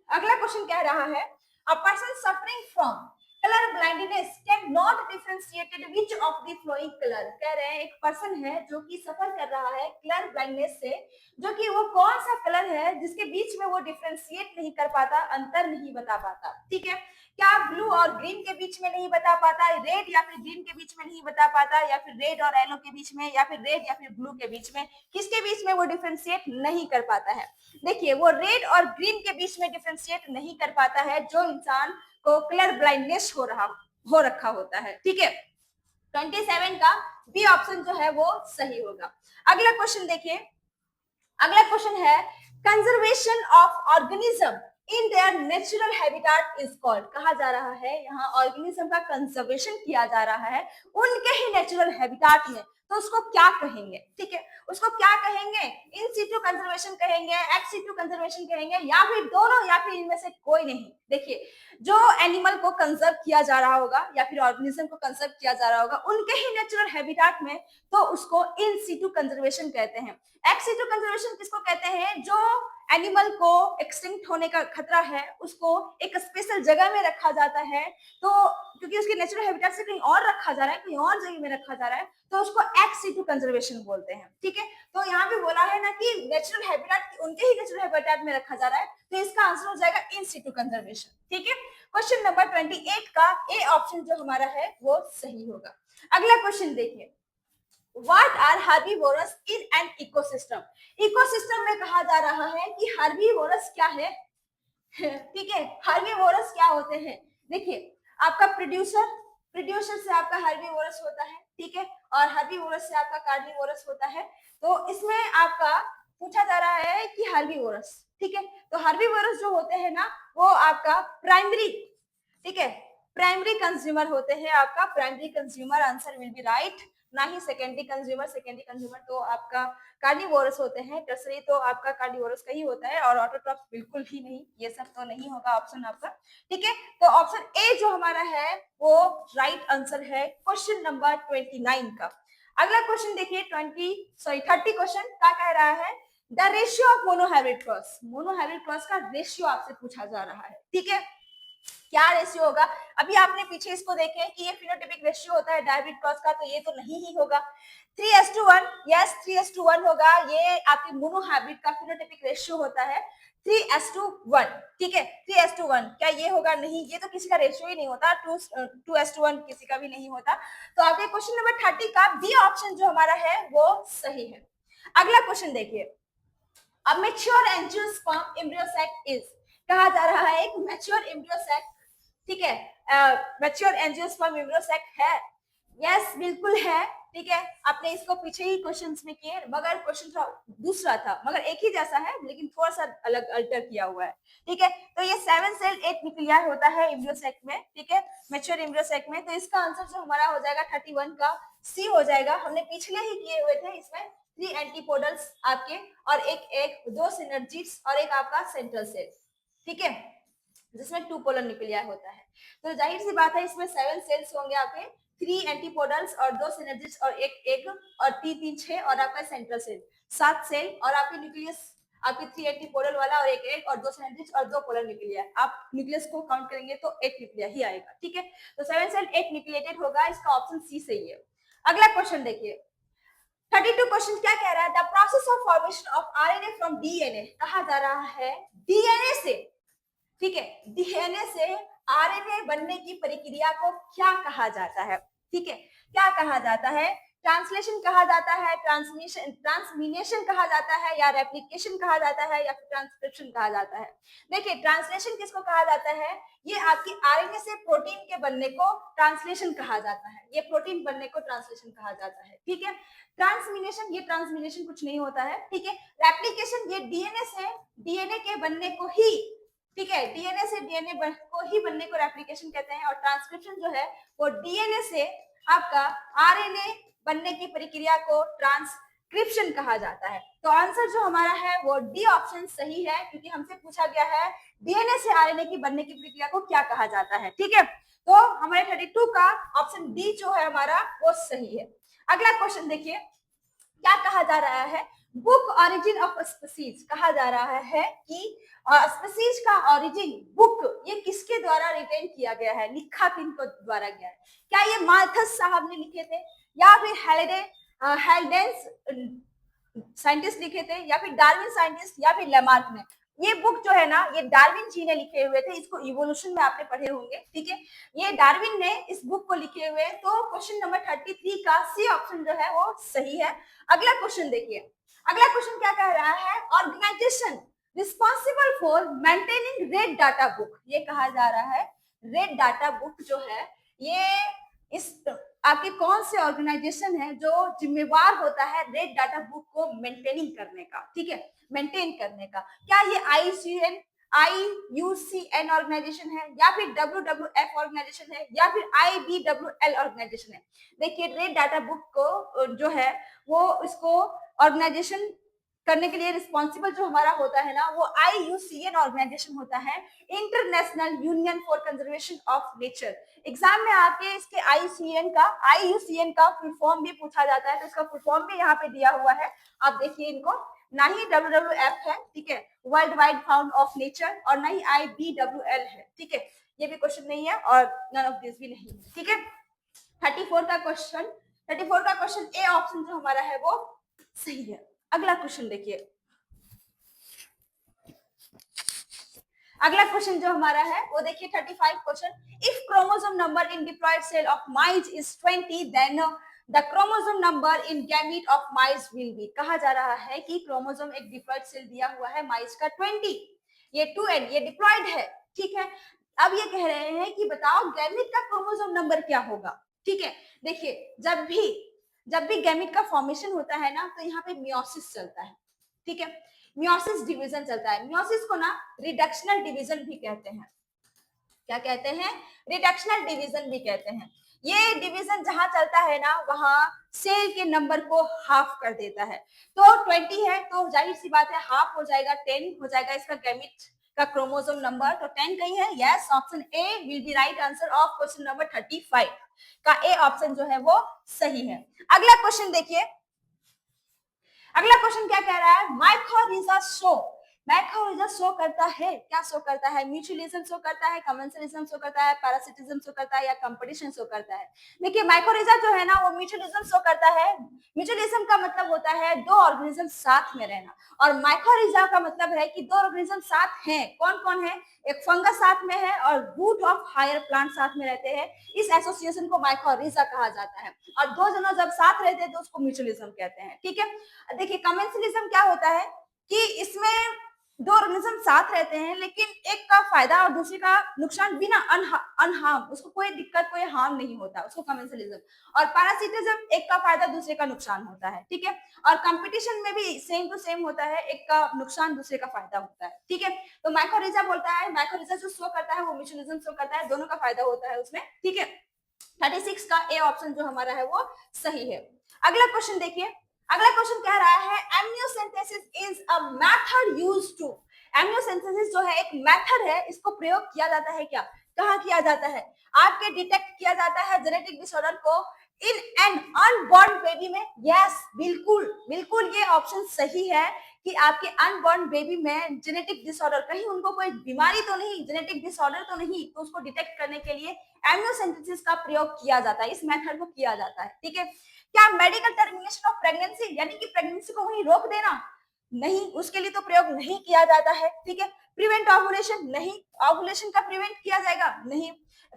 अगला क्वेश्चन कह रहा है a person suffering from colour blindness can not differentiated which of the flowing colour. कह रहे हैं एक पर्सन है जो कि सफर कर रहा है कलर ब्लाइंडनेस से, जो कि वो कौन सा कलर है जिसके बीच में वो डिफरेंशिएट नहीं कर पाता, अंतर नहीं बता पाता। ठीक है, क्या ब्लू और ग्रीन के बीच में नहीं बता पाता, रेड या फिर ग्रीन के बीच में नहीं बता पाता, या फिर रेड और येलो के बीच में, या फिर रेड या फिर ब्लू के बीच में, किसके बीच में वो डिफरेंशिएट नहीं कर पाता है। देखिए वो रेड और ग्रीन के बीच में डिफरेंशिएट नहीं कर पाता है जो इंसान को कलर ब्लाइंडनेस हो रखा होता है। ठीक है, 27 का बी ऑप्शन जो है वो सही होगा। अगला क्वेश्चन देखिए, अगला क्वेश्चन है conservation of organism in their natural habitat is called. कहा जा रहा है यहाँ ऑर्गेनिज्म का कंजर्वेशन किया जा रहा है उनके ही नेचुरल हैबिटेट में, तो उसको क्या कहेंगे। ठीक है, उसको क्या कहेंगे, इन सीटू कंजर्वेशन कहेंगे, एक्स सीटू कंजर्वेशन कहेंगे, या फिर दोनों, या फिर इनमें से कोई नहीं। देखिए जो एनिमल को कंजर्व किया जा रहा होगा या फिर ऑर्गेनिज्म को कंजर्व किया जा रहा होगा उनके ही नेचुरल हैबिटेट में, तो उसको इन सीटू कंजर्वेशन कहते हैं। एक्स सीटू कंजर्वेशन किसको कहते हैं, जो एनिमल को एक्सटिंक्ट होने का खतरा है उसको एक स्पेशल जगह में रखा जाता है, तो क्योंकि उसके नेचुरल हैबिटेट से कहीं और रखा जा रहा है, कहीं और जगह में रखा जा रहा है, तो उसको एक्स सीटू कंजर्वेशन बोलते हैं। ठीक है, तो यहाँ पे बोला है ना कि नेचुरल हैबिटेट उनके ही नेचुरल हैबिटेट में रखा जा रहा है, तो इसका आंसर हो जाएगा इन सीटू कंजर्वेशन। ठीक है, क्वेश्चन नंबर 28 का ए ऑप्शन जो हमारा है वो सही होगा। अगला क्वेश्चन देखिए, What are herbivores in an ecosystem? Ecosystem में कहा जा रहा है कि herbivores क्या है। ठीक है, herbivores क्या होते हैं। देखिए आपका प्रोड्यूसर से आपका herbivores होता है। ठीक है, और herbivores से आपका carnivorous होता है। तो इसमें आपका पूछा जा रहा है कि herbivores, ठीक है, तो herbivores जो होते हैं ना वो आपका प्राइमरी, ठीक है, प्राइमरी कंज्यूमर होते हैं। आपका primary consumer answer will be right, ना ही सेकेंडरी कंज्यूमर। सेकेंडरी कंज्यूमर तो आपका कार्निवोरस होते हैं, टर्सरी तो आपका कार्निवोरस का ही होता है, और ऑटोट्रॉप्स बिल्कुल ही नहीं, ये सब तो नहीं होगा ऑप्शन आपका। ठीक है, तो ऑप्शन ए जो हमारा है वो राइट आंसर है क्वेश्चन नंबर 29 का। अगला क्वेश्चन देखिए 30 क्वेश्चन क्या कह रहा है, the ratio of monohybrid cross. Monohybrid cross का रेशियो आपसे पूछा जा रहा है। ठीक है, क्या रेशियो होगा, अभी आपने पीछे इसको देखे कि ये फिनोटाइपिक रेशियो होता है डायब्रिड क्रॉस का, तो ये तो नहीं ही होगा। 3:1, यस 3:1 होगा, ये आपके मोनोहाइब्रिड का फिनोटाइपिक रेशियो होता है 3:1। ठीक है, 3:1 क्या ये होगा, नहीं, ये तो किसी का रेशियो ही नहीं होता, 2:1 किसी का भी नहीं होता। तो आपके क्वेश्चन नंबर 30 का बी ऑप्शन जो हमारा है वो सही है। अगला क्वेश्चन देखिए, अब mature angiosperm embryo sac is, कहा जा रहा है एक मैच्योर एम्ब्रियो सैक, ठीक है, मैच्योर एंजियोस्पर्म एम्ब्रियो सैक है, यस बिल्कुल है। ठीक है, आपने इसको पीछे ही क्वेश्चंस में किए, मगर क्वेश्चन थोड़ा दूसरा था, मगर एक ही जैसा है लेकिन थोड़ा सा अलग अल्टर किया हुआ है। ठीक है, तो ये 7 सेल 8 न्यूक्लियाई होता है एम्ब्रियो सैक में। ठीक है, मैच्योर एम्ब्रियो सैक में, तो इसका आंसर जो हमारा हो जाएगा 31 का सी हो जाएगा। हमने पिछले ही किए हुए थे, इसमें 3 एंटीपोडल्स आपके, और एक 2 सिनर्जिड्स और एक आपका सेंट्रल सेल, ठीक है, जिसमें 2 पोलर न्यूक्लियाई होता है। तो जाहिर सी बात है इसमें 7 सेल्स होंगे आपके, 3 एंटीपोडल्स और 2 सिनर्जिड्स और एक एग और 3 6 और आपका सेंट्रल सेल 7 सेल और आपके न्यूक्लियस आपके 3 एंटीपोडल वाला और एक एग और 2 सिनर्जिड्स और 2 पोलर न्यूक्लिया। आप न्यूक्लियस को काउंट करेंगे तो 8 न्यूक्लिया ही आएगा। ठीक है, तो 7 सेल 8 न्यूक्लिएटेड होगा, इसका ऑप्शन सी सही है। अगला क्वेश्चन देखिए 32 क्वेश्चन क्या कह रहा है, the process of formation of RNA from DNA. कहा जा रहा है डीएनए से, ठीक है, डीएनए से आरएनए बनने की प्रक्रिया को क्या कहा जाता है? ठीक है, क्या कहा जाता है? ट्रांसलेशन कहा जाता है, ट्रांसमिनेशन कहा जाता है, या रेप्लिकेशन कहा जाता है, या फिर ट्रांसक्रिप्शन कहा जाता है। देखिए ट्रांसलेशन किसको कहा जाता है? ये आपकी आरएनए से प्रोटीन के बनने को ट्रांसलेशन कहा जाता है, ये प्रोटीन बनने को ट्रांसलेशन कहा जाता है। ठीक है, ट्रांसमिनेशन, ये ट्रांसमिनेशन कुछ नहीं होता है। ठीक है, रेप्लिकेशन ये डीएनए से डीएनए के बनने को ही, ठीक है, डीएनए से डीएनए को ही बनने को रेप्लिकेशन कहते हैं, और ट्रांसक्रिप्शन जो है वो डीएनए से आपका आरएनए बनने की प्रक्रिया को ट्रांसक्रिप्शन कहा जाता है। तो आंसर जो हमारा है वो डी ऑप्शन सही है, क्योंकि हमसे पूछा गया है डीएनए से आरएनए की बनने की प्रक्रिया को क्या कहा जाता है। ठीक है, तो हमारे 32 का ऑप्शन डी जो है हमारा वो सही है। अगला क्वेश्चन देखिए क्या कहा जा रहा है, बुक ऑरिजिन ऑफ स्पीसीज। कहा जा रहा है कि स्पीसीज का ऑरिजिन बुक ये किसके द्वारा रिटेन किया गया है, लिखा किनको द्वारा गया है? क्या ये मार्थस साहब ने लिखे थे, या फिर हेल्डेंस साइंटिस्ट लिखे थे, या फिर डार्विन साइंटिस्ट, या फिर लेमार्क ने? ये बुक जो है ना ये डार्विन जी ने लिखे हुए थे, इसको इवोल्यूशन में आपने पढ़े होंगे। ठीक है, ये डार्विन ने इस बुक को लिखे हुए, तो क्वेश्चन नंबर 33 का सी ऑप्शन जो है वो सही है। अगला क्वेश्चन देखिए, अगला क्वेश्चन क्या कह रहा है, organisation responsible for maintaining red data book. ये कहा जा रहा है रेड डाटा बुक जो है ये इस आपके कौन से ऑर्गेनाइजेशन है जो जिम्मेवार होता है रेड डाटा बुक को मेंटेनिंग करने का? ठीक है, मेंटेन करने का। क्या ये IUCN ऑर्गेनाइजेशन है, या फिर WWF ऑर्गेनाइजेशन है, या फिर IBWL ऑर्गेनाइजेशन है? देखिए रेड डाटा बुक को जो है वो इसको ऑर्गेनाइजेशन करने के लिए रिस्पॉन्सिबल जो हमारा होता है ना वो IUCN ऑर्गेनाइजेशन होता है, international union for conservation of nature. Exam में आपके इसके IUCN का फुल फॉर्म भी पूछा जाता है, तो इसका फुल फॉर्म भी यहाँ पे दिया हुआ है, आप देखिए इनको। ना ही WWF है, ठीक है, world wide found of nature, और ना ही IBWL है। ठीक है, ये भी क्वेश्चन नहीं है और नन ऑफ दिस भी नहीं है। ठीक है, 34 का क्वेश्चन ए ऑप्शन जो हमारा है वो सही है। अगला क्वेश्चन देखिए, अगला क्वेश्चन जो हमारा है वो देखिए 35 question, if chromosome number in diploid cell of mice is 20 then the chromosome number in gamete of mice will be. कहा जा रहा है कि क्रोमोसोम एक डिप्लॉयड सेल दिया हुआ है माइज का 20, ये 2n ये डिप्लॉयड है। ठीक है, अब ये कह रहे हैं कि बताओ गैमीट का क्रोमोसोम नंबर क्या होगा। ठीक है, देखिए जब भी गैमीट का फॉर्मेशन होता है ना तो यहाँ पे मियोसिस चलता है। ठीक है, मियोसिस डिवीजन चलता है, मियोसिस को ना रिडक्शनल डिवीजन भी कहते हैं। क्या कहते हैं? रिडक्शनल डिवीजन भी कहते हैं। ये डिवीजन जहां चलता है ना वहां सेल के नंबर को हाफ कर देता है। तो 20 है तो जाहिर सी बात है हाफ हो जाएगा, 10 हो जाएगा इसका गैमीट का क्रोमोसोम नंबर। तो 10 कहीं है, yes, option A will be right answer of question number 35 का ए ऑप्शन जो है वो सही है। अगला क्वेश्चन देखिए, अगला क्वेश्चन क्या कह रहा है, माइकोरिजा शो करता है, क्या शो करता है? म्यूचुअलिज्म शो करता है, कमेंसलिज्म शो करता है, पैरासिटिज्म शो करता है, या कंपटीशन शो करता है? देखिए माइकोरिजा जो है ना वो म्यूचुअलिज्म शो करता है। म्यूचुअलिज्म का मतलब होता है दो ऑर्गेनिज्म साथ में रहना, और माइकोरिजा का मतलब है कि दो ऑर्गेनिज्म साथ हैं। कौन कौन है? एक फंगस साथ में है और रूट ऑफ हायर प्लांट साथ में रहते हैं, इस एसोसिएशन को माइकोरिजा कहा जाता है। और दो जनों जब साथ रहते हैं तो उसको म्यूचुअलिज्म कहते हैं। ठीक है, देखिए कमेंसलिज्म क्या होता है कि इसमें दो ऑर्गेनिज्म साथ रहते हैं लेकिन एक का फायदा और दूसरे का नुकसान बिना अनहार्म, उसको कोई दिक्कत कोई हार्म नहीं होता, उसको कमेंसलिज्म। और पैरासिटिज्म एक का फायदा दूसरे का नुकसान होता है। ठीक है, और कंपटीशन में भी सेम टू सेम होता है, एक का नुकसान दूसरे का फायदा होता है। ठीक है, तो माइकोरिजा बोलता है, माइकोरिजा जो शो करता है वो म्यूचुअलिज्म शो करता है, दोनों का फायदा होता है उसमें। ठीक है, 36 का ए ऑप्शन जो हमारा है वो सही है। अगला क्वेश्चन देखिए, अगला क्वेश्चन कह रहा है amniocentesis is a method used to. Amniocentesis जो है एक मेथड है, इसको प्रयोग किया जाता है क्या? कहाँ किया जाता है? आपके डिटेक्ट किया जाता है जेनेटिक डिसऑर्डर को इन एन अनबॉर्न बेबी में। यस, बिल्कुल बिल्कुल ये ऑप्शन सही है कि आपके अनबॉर्न बेबी में जेनेटिक डिसऑर्डर, कहीं उनको कोई बीमारी तो नहीं, जेनेटिक डिसऑर्डर तो नहीं, तो उसको डिटेक्ट करने के लिए एम्नियोसेंटेसिस का प्रयोग किया जाता है, इस मेथड को किया जाता है। ठीक है, क्या मेडिकल टर्मिनेशन ऑफ प्रेगनेंसी यानी कि प्रेगनेंसी को वहीं रोक देना? नहीं, उसके लिए तो प्रयोग नहीं किया जाता है। ठीक है, प्रिवेंट ओवुलेशन, नहीं, ओवुलेशन का प्रिवेंट किया जाएगा? नहीं।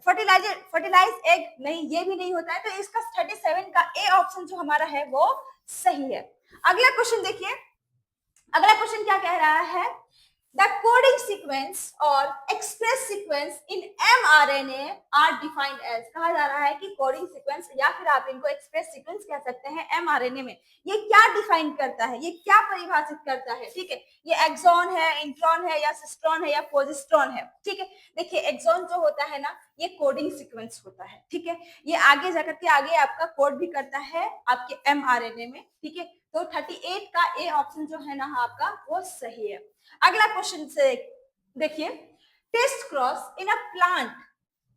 फर्टिलाइज एग, नहीं, ये भी नहीं होता है। तो इसका 37 का ए ऑप्शन जो हमारा है वो सही है। अगला क्वेश्चन देखिए, अगला क्वेश्चन क्या कह रहा है? The coding sequence और express sequence in mRNA are defined as, कहा जा रहा है कि कोडिंग सीक्वेंस या फिर आप इनको एक्सप्रेस सीक्वेंस कह सकते हैं mRNA में, ये क्या डिफाइन करता है, ये क्या परिभाषित करता है? ठीक है, ये एक्सॉन है, इंट्रॉन है, या सिस्ट्रॉन है, या पोजिस्ट्रॉन है? ठीक है, देखिए एक्सॉन जो होता है ना, ये कोडिंग सीक्वेंस होता है। ठीक है, ये आगे जाकर के आगे आपका कोड भी करता है आपके mRNA में। ठीक है, तो 38 का ए ऑप्शन जो है ना आपका वो सही है। अगला क्वेश्चन से देखिए, test cross in a plant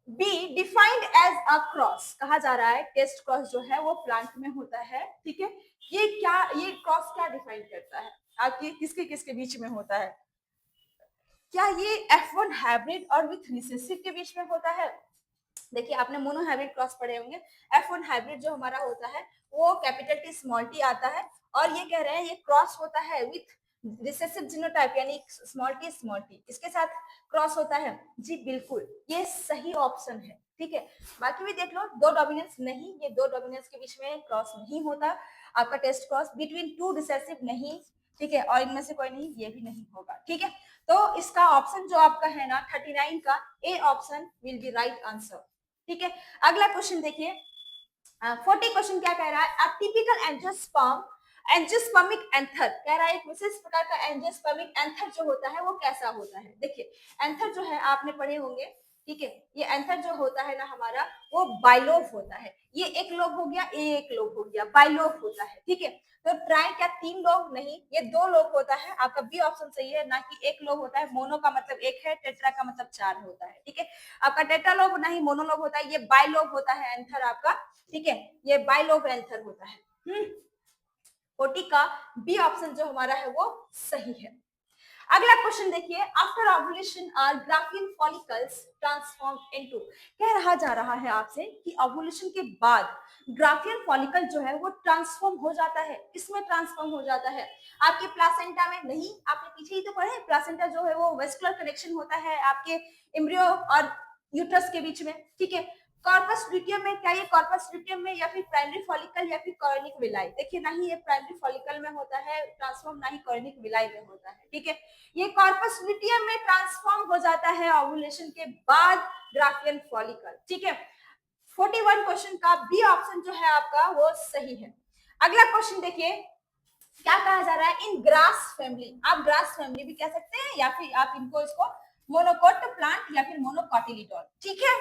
be defined as a cross, कहा जा रहा है टेस्ट क्रॉस जो है वो प्लांट में होता है। ठीक है, ये क्या, ये क्रॉस क्या डिफाइन करता है? आपके किसके किसके बीच में होता है? क्या ये F1 हाइब्रिड और विथ रिसेसिव के बीच में होता है? देखिए आपने मोनो हाइब्रिड क्रॉस पढ़े होंगे। F1 हाइब्रिड जो हमारा होता है वो कैपिटल टी स्मॉल टी आता है, और ये कह रहे हैं ये क्रॉस होता है विथ रिसेसिव जीनोटाइप यानी स्मॉल टी इसके साथ क्रॉस होता है। जी बिल्कुल, ये सही ऑप्शन है। ठीक है, बाकी भी देख लो, दो डोमिनेंस नहीं, ये दो डोमिनेंस के बीच में क्रॉस नहीं होता। आपका test cross between two recessive नहीं, ठीक है, और इनमें से कोई नहीं, ये भी नहीं होगा। ठीक है, तो इसका ऑप्शन जो आपका है ना 39 का A option will be right answer. ठीक है, अगला क्वेश्चन देखिए, 40 क्वेश्चन क्या कह रहा है? A typical angiosperm angiospermic anther, कह रहा है एक विशेष प्रकार का एंजियोस्पर्मिक एंथर जो होता है वो कैसा होता है? देखिए एंथर जो है आपने पढ़े होंगे। ठीक है, ये एंथर जो होता है ना हमारा वो बाइलोब होता है। ये एक लोब हो गया, ये एक लोब हो गया, बाइलोब होता है। ठीक है, तो ट्राई क्या तीन लोब नहीं, ये दो लोब होता है। आपका बी ऑप्शन सही है, ना कि एक लोब होता है। मोनो का मतलब एक है, टेट्रा का मतलब चार होता है। ठीक है, आपका टेट्रालोब नहीं मोनोलोब होता है, ये बाइलोब होता है एंथर आपका। ठीक है, ये बाइलोब एंथर होता है। 40 का बी ऑप्शन जो हमारा है वो सही है। अगला क्वेश्चन देखिए, after ovulation are Graafian follicles transform into, कह रहा जा रहा है आपसे कि ओवुलेशन के बाद ग्राफियन फॉलिकल जो है वो ट्रांसफॉर्म हो जाता है। किसमें ट्रांसफॉर्म हो जाता है? आपके प्लासेंटा में? नहीं, आपने पीछे ही तो पढ़े, प्लासेंटा जो है वो वेस्कुलर कनेक्शन होता है आपके एम्ब्रियो और यूट्रस के बीच में। ठीक है, कॉर्पस ल्यूटियम में, क्या ये कॉर्पस ल्यूटियम में, या फिर प्राइमरी फॉलिकल, या फिर कॉर्निक विलाई? देखिए ना ही ये प्राइमरी फॉलिकल में होता है ट्रांसफॉर्म, ना ही कॉर्निक विलाई में होता है। ठीक है, ये कॉर्पस ल्यूटियम में ट्रांसफॉर्म हो जाता है ओवुलेशन के बाद ग्राफियन फॉलिकल। ठीक है, 41 क्वेश्चन का बी ऑप्शन जो है आपका वो सही है। अगला क्वेश्चन देखिए, क्या कहा जा रहा है? इन ग्रास फैमिली, आप ग्रास फैमिली भी कह सकते हैं, या फिर आप इनको इसको मोनोकोट प्लांट या फिर मोनोकोटिलीडोन। ठीक है,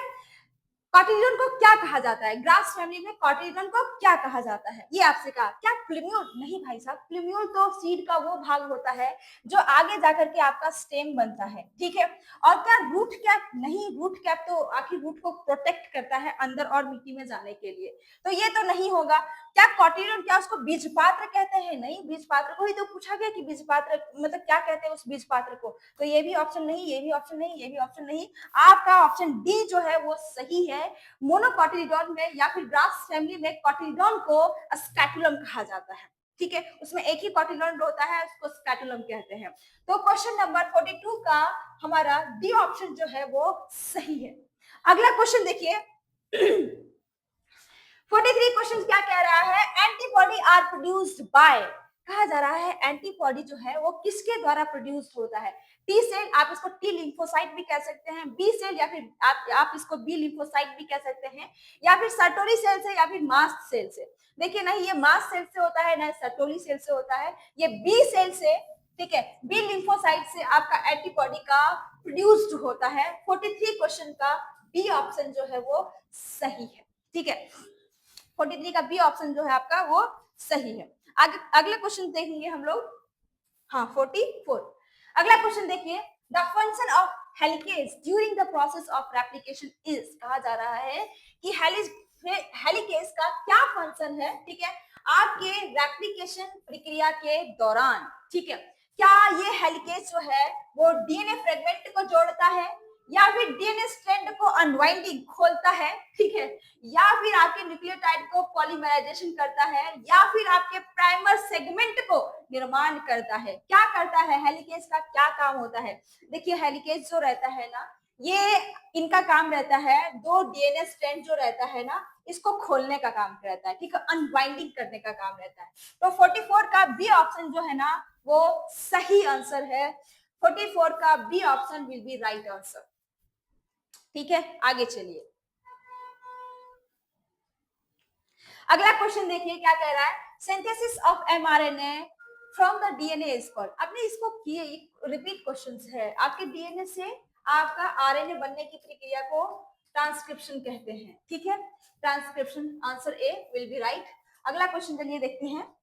कॉटिलीडोन को क्या कहा जाता है? ग्रास फैमिली में कॉटिलीडोन को क्या कहा जाता है? ये आपसे कहा, क्या प्लूम्यूल? नहीं भाई साहब, प्लूम्यूल तो सीड का वो भाग होता है जो आगे जाकर के आपका स्टेम बनता है। ठीक है, और क्या रूट कैप? नहीं, रूट कैप तो आखिर रूट को प्रोटेक्ट करता है अंदर और मिट्टी में जाने के लिए, तो ये तो नहीं होगा। क्या कॉटिलीडोन, क्या उसको बीज पात्र कहते हैं? नहीं, बीज पात्र को ही तो पूछा गया कि बीज पात्र मतलब क्या कहते हैं उस बीज पात्र को, तो ये भी ऑप्शन नहीं, ये भी ऑप्शन नहीं, ये भी ऑप्शन नहीं। आपका ऑप्शन डी जो है वो सही है। मोनोकोटिलीडोन में या फिर ग्रास फैमिली में कोटिलीडोन को स्कैटुलम कहा जाता है। ठीक है, उसमें एक ही कोटिलीडोन होता है, उसको स्कैटुलम कहते हैं। तो क्वेश्चन नंबर 42 का हमारा डी ऑप्शन जो है वो सही है। अगला क्वेश्चन देखिए, 43 क्वेश्चन क्या कह रहा है? एंटीबॉडी आर प्रोड्यूस्ड बाय, कहा जा रहा है एंटीबॉडी जो है वो किसके द्वारा प्रोड्यूस्ड होता है? टी सेल, आप इसको टी लिम्फोसाइट भी कह सकते हैं, बी सेल, या फिर आप इसको बी लिम्फोसाइट भी कह सकते हैं, या फिर सर्टोरी सेल से, या फिर मास्ट सेल से। देखिए नहीं, ये मास्ट सेल से होता है, ना सर्टोरी सेल से होता है, ये बी सेल से। ठीक है, बी लिम्फोसाइट से आपका एंटीबॉडी का प्रोड्यूस्ड होता है। 43 क्वेश्चन का बी ऑप्शन जो है वो सही है। ठीक है, 43 का बी ऑप्शन जो है आपका वो सही है। आगे अगला क्वेश्चन देखेंगे हम लोग। हाँ, 44। अगला क्वेश्चन देखिए, the function of helicase during the process of replication is, कहा जा रहा है कि हेलिकेज का क्या फंक्शन है, ठीक है, आपके रेप्लिकेशन प्रक्रिया के दौरान, ठीक है, क्या ये हेलिकेज जो है वो डीएनए फ्रेगमेंट को जोड़ता है, या फिर डीएनए स्ट्रैंड को अनवाइंडिंग खोलता है, ठीक है, या फिर आपके न्यूक्लियोटाइड को पॉलीमराइजेशन करता है, या फिर आपके प्राइमर सेगमेंट को निर्माण करता है, क्या करता है, हेलिकेज का क्या काम होता है। देखिए हेलिकेज जो रहता है ना, ये इनका काम रहता है दो डीएनए स्ट्रैंड जो रहता है ना, इसको खोलने का काम रहता है, ठीक है, अनवाइंडिंग करने का काम रहता है। तो 44 का बी ऑप्शन जो है ना वो सही आंसर है। 44 का B option will be right answer. ठीक है, आगे चलिए। अगला क्वेश्चन देखिए क्या कह रहा है, synthesis of mRNA from the DNA is called. आपने इसको किए, रिपीट क्वेश्चंस है, आपके डीएनए से आपका आरएनए बनने की प्रक्रिया को ट्रांसक्रिप्शन कहते हैं, ठीक है, transcription, answer A will be right. अगला क्वेश्चन चलिए देखते हैं।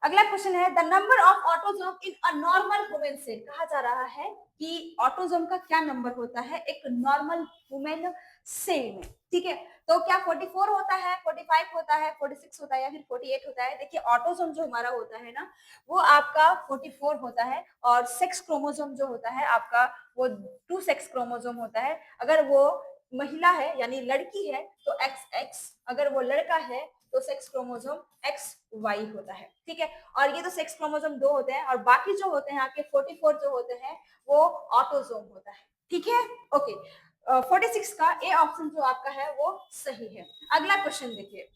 अगला क्वेश्चन है the number of autosome in a normal human cell. कहा जा रहा है कि ऑटोसोम का क्या नंबर होता है एक नॉर्मल ह्यूमन सेल में, ठीक है, तो क्या 44 होता है, 45 होता है, 46 होता है, या फिर 48 होता है। देखिए ऑटोसोम जो हमारा होता है ना वो आपका 44 होता है, और सेक्स क्रोमोसोम जो होता है आपका वो 2 सेक्स क्रोमोसोम होता है। अगर वो महिला है यानी लड़की है तो XX, अगर वो लड़का है तो सेक्स क्रोमोसोम XY होता है, ठीक है, और ये तो सेक्स क्रोमोसोम 2 होते हैं, और बाकी जो होते हैं आपके 44 जो होते हैं वो ऑटोसोम होता है, ठीक है, ओके। 46 का ए ऑप्शन जो आपका है वो सही है। अगला क्वेश्चन देखिए।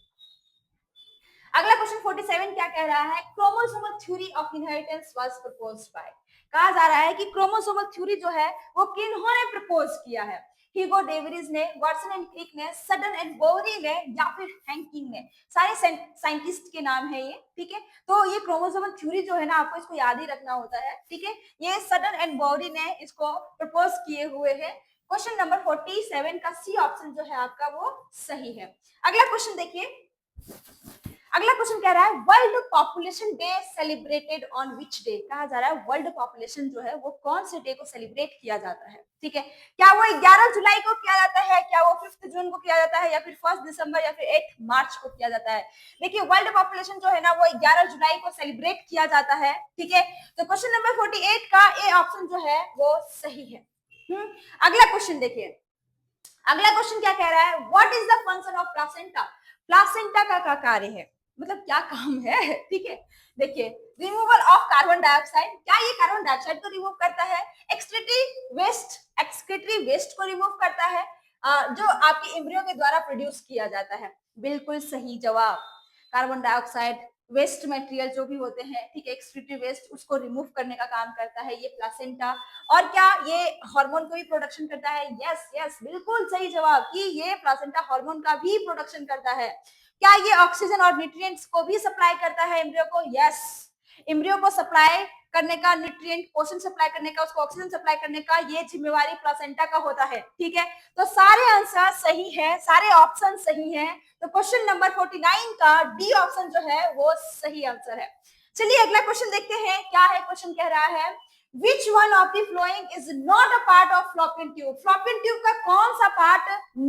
अगला क्वेश्चन 47 क्या कह रहा है, chromosomal theory of inheritance was proposed by. कहा जा रहा है कि क्रोमोसोमल थ्योरी जो है वो किन्होंने प्रपोज किया है। ह्यूगो डेविस ने, वाटसन एंड क्रिक ने, सडन एंड बोरी ने, या फिर हैंकिंग ने। सारे साइंटिस्ट के नाम है ये, ठीक है, तो ये क्रोमोसोमल थ्योरी जो है ना आपको इसको याद ही रखना होता है, ठीक है, ये सडन एंड बोरी ने इसको प्रपोज किए हुए हैं। क्वेश्चन नंबर 47 का सी ऑप्शन जो है आपका वो सही है। अगला क्वेश्चन देखिए। अगला क्वेश्चन कह रहा है world population day celebrated on which day. कहा जा रहा है वर्ल्ड पॉपुलेशन जो है वो कौन से डे को सेलिब्रेट किया जाता है, ठीक है, क्या वो 11 जुलाई को किया जाता है, क्या वो 5 जून को किया जाता है, या फिर 1 दिसंबर, या फिर 8 मार्च को किया जाता है। देखिए वर्ल्ड पॉपुलेशन जो है ना वो 11 जुलाई को सेलिब्रेट किया जाता है, ठीक है, तो क्वेश्चन नंबर 48 का ए ऑप्शन जो है वो सही है। अगला क्वेश्चन देखिए। अगला क्वेश्चन क्या कह रहा है, what is the function of placenta. Placenta का क्या कार्य है, मतलब क्या काम है, ठीक है, देखिए रिमूवल ऑफ कार्बन डाइऑक्साइड। क्या ये कार्बन डाइऑक्साइड को रिमूव करता है, एक्सक्रीटरी वेस्ट को रिमूव करता है, जो आपके एम्ब्रियो के द्वारा प्रोड्यूस किया जाता है। बिल्कुल सही जवाब, कार्बन डाइऑक्साइड वेस्ट मटेरियल जो भी होते हैं, ठीक है, एक्सक्रीटरी वेस्ट, उसको रिमूव करने का काम करता है ये प्लासेंटा। और क्या ये हार्मोन को भी प्रोडक्शन करता है, यस यस बिल्कुल सही जवाब कि ये प्लासेंटा हार्मोन का भी प्रोडक्शन करता है। क्या ये ऑक्सीजन और न्यूट्रिएंट्स को भी सप्लाई करता है एम्ब्रियो को, यस, एम्ब्रियो को सप्लाई करने का, न्यूट्रिएंट पोषण सप्लाई करने का, उसको ऑक्सीजन सप्लाई करने का ये जिम्मेवारी प्लासेंटा का होता है, ठीक है, तो सारे आंसर सही है, सारे ऑप्शन सही हैं। तो क्वेश्चन नंबर 49 का डी ऑप्शन जो है वो सही आंसर है। चलिए अगला क्वेश्चन देखते हैं क्या है। क्वेश्चन कह रहा है Which one of the following is not a part of fallopian tube? fallopian tube का कौन सा पार्ट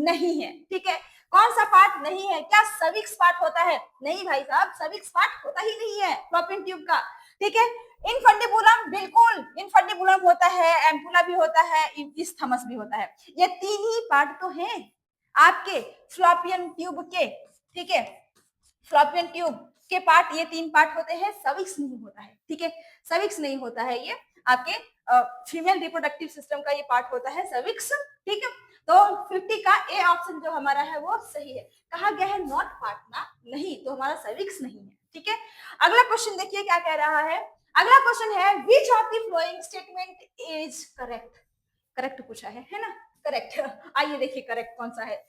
नहीं है, ठीक है, कौन सा पार्ट नहीं है, क्या सविक्स पार्ट होता है, नहीं भाई साहब सविक्स पार्ट होता ही नहीं है fallopian tube का, ठीक है, इनफंडिबुलम, बिल्कुल इनफंडिबुलम होता है, एम्पुला भी होता है, इस्थमस भी होता है, ये तीन ही पार्ट तो हैं आपके फ्लॉपियन ट्यूब के, ठीक है, फ्लॉपियन ट्यूब के पार्ट ये तीन पार्ट होते हैं, सविक्स नहीं होता है, ठीक है, सविक्स नहीं होता है, ये आपके फीमेल रिप्रोडक्टिव सिस्टम का ये पार्ट होता है सविक्स, ठीक है, तो 50 का ए ऑप्शन जो हमारा है वो सही है। कहा गया है नॉट पार्ट ना, नहीं, तो हमारा सविक्स नहीं है, ठीक है। अगला क्वेश्चन देखिए क्या कह रहा है। अगला क्वेश्चन है which of the following statement is correct. Correct पूछा है ना, करेक्ट, आइए देखिए करेक्ट कौन सा है।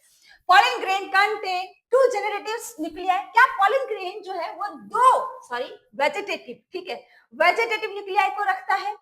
pollen grain contain two generative nuclei। क्या pollen grain जो है वो वेजिटेटिव, ठीक है, वेजिटेटिव न्यूक्लियाई को रखता है,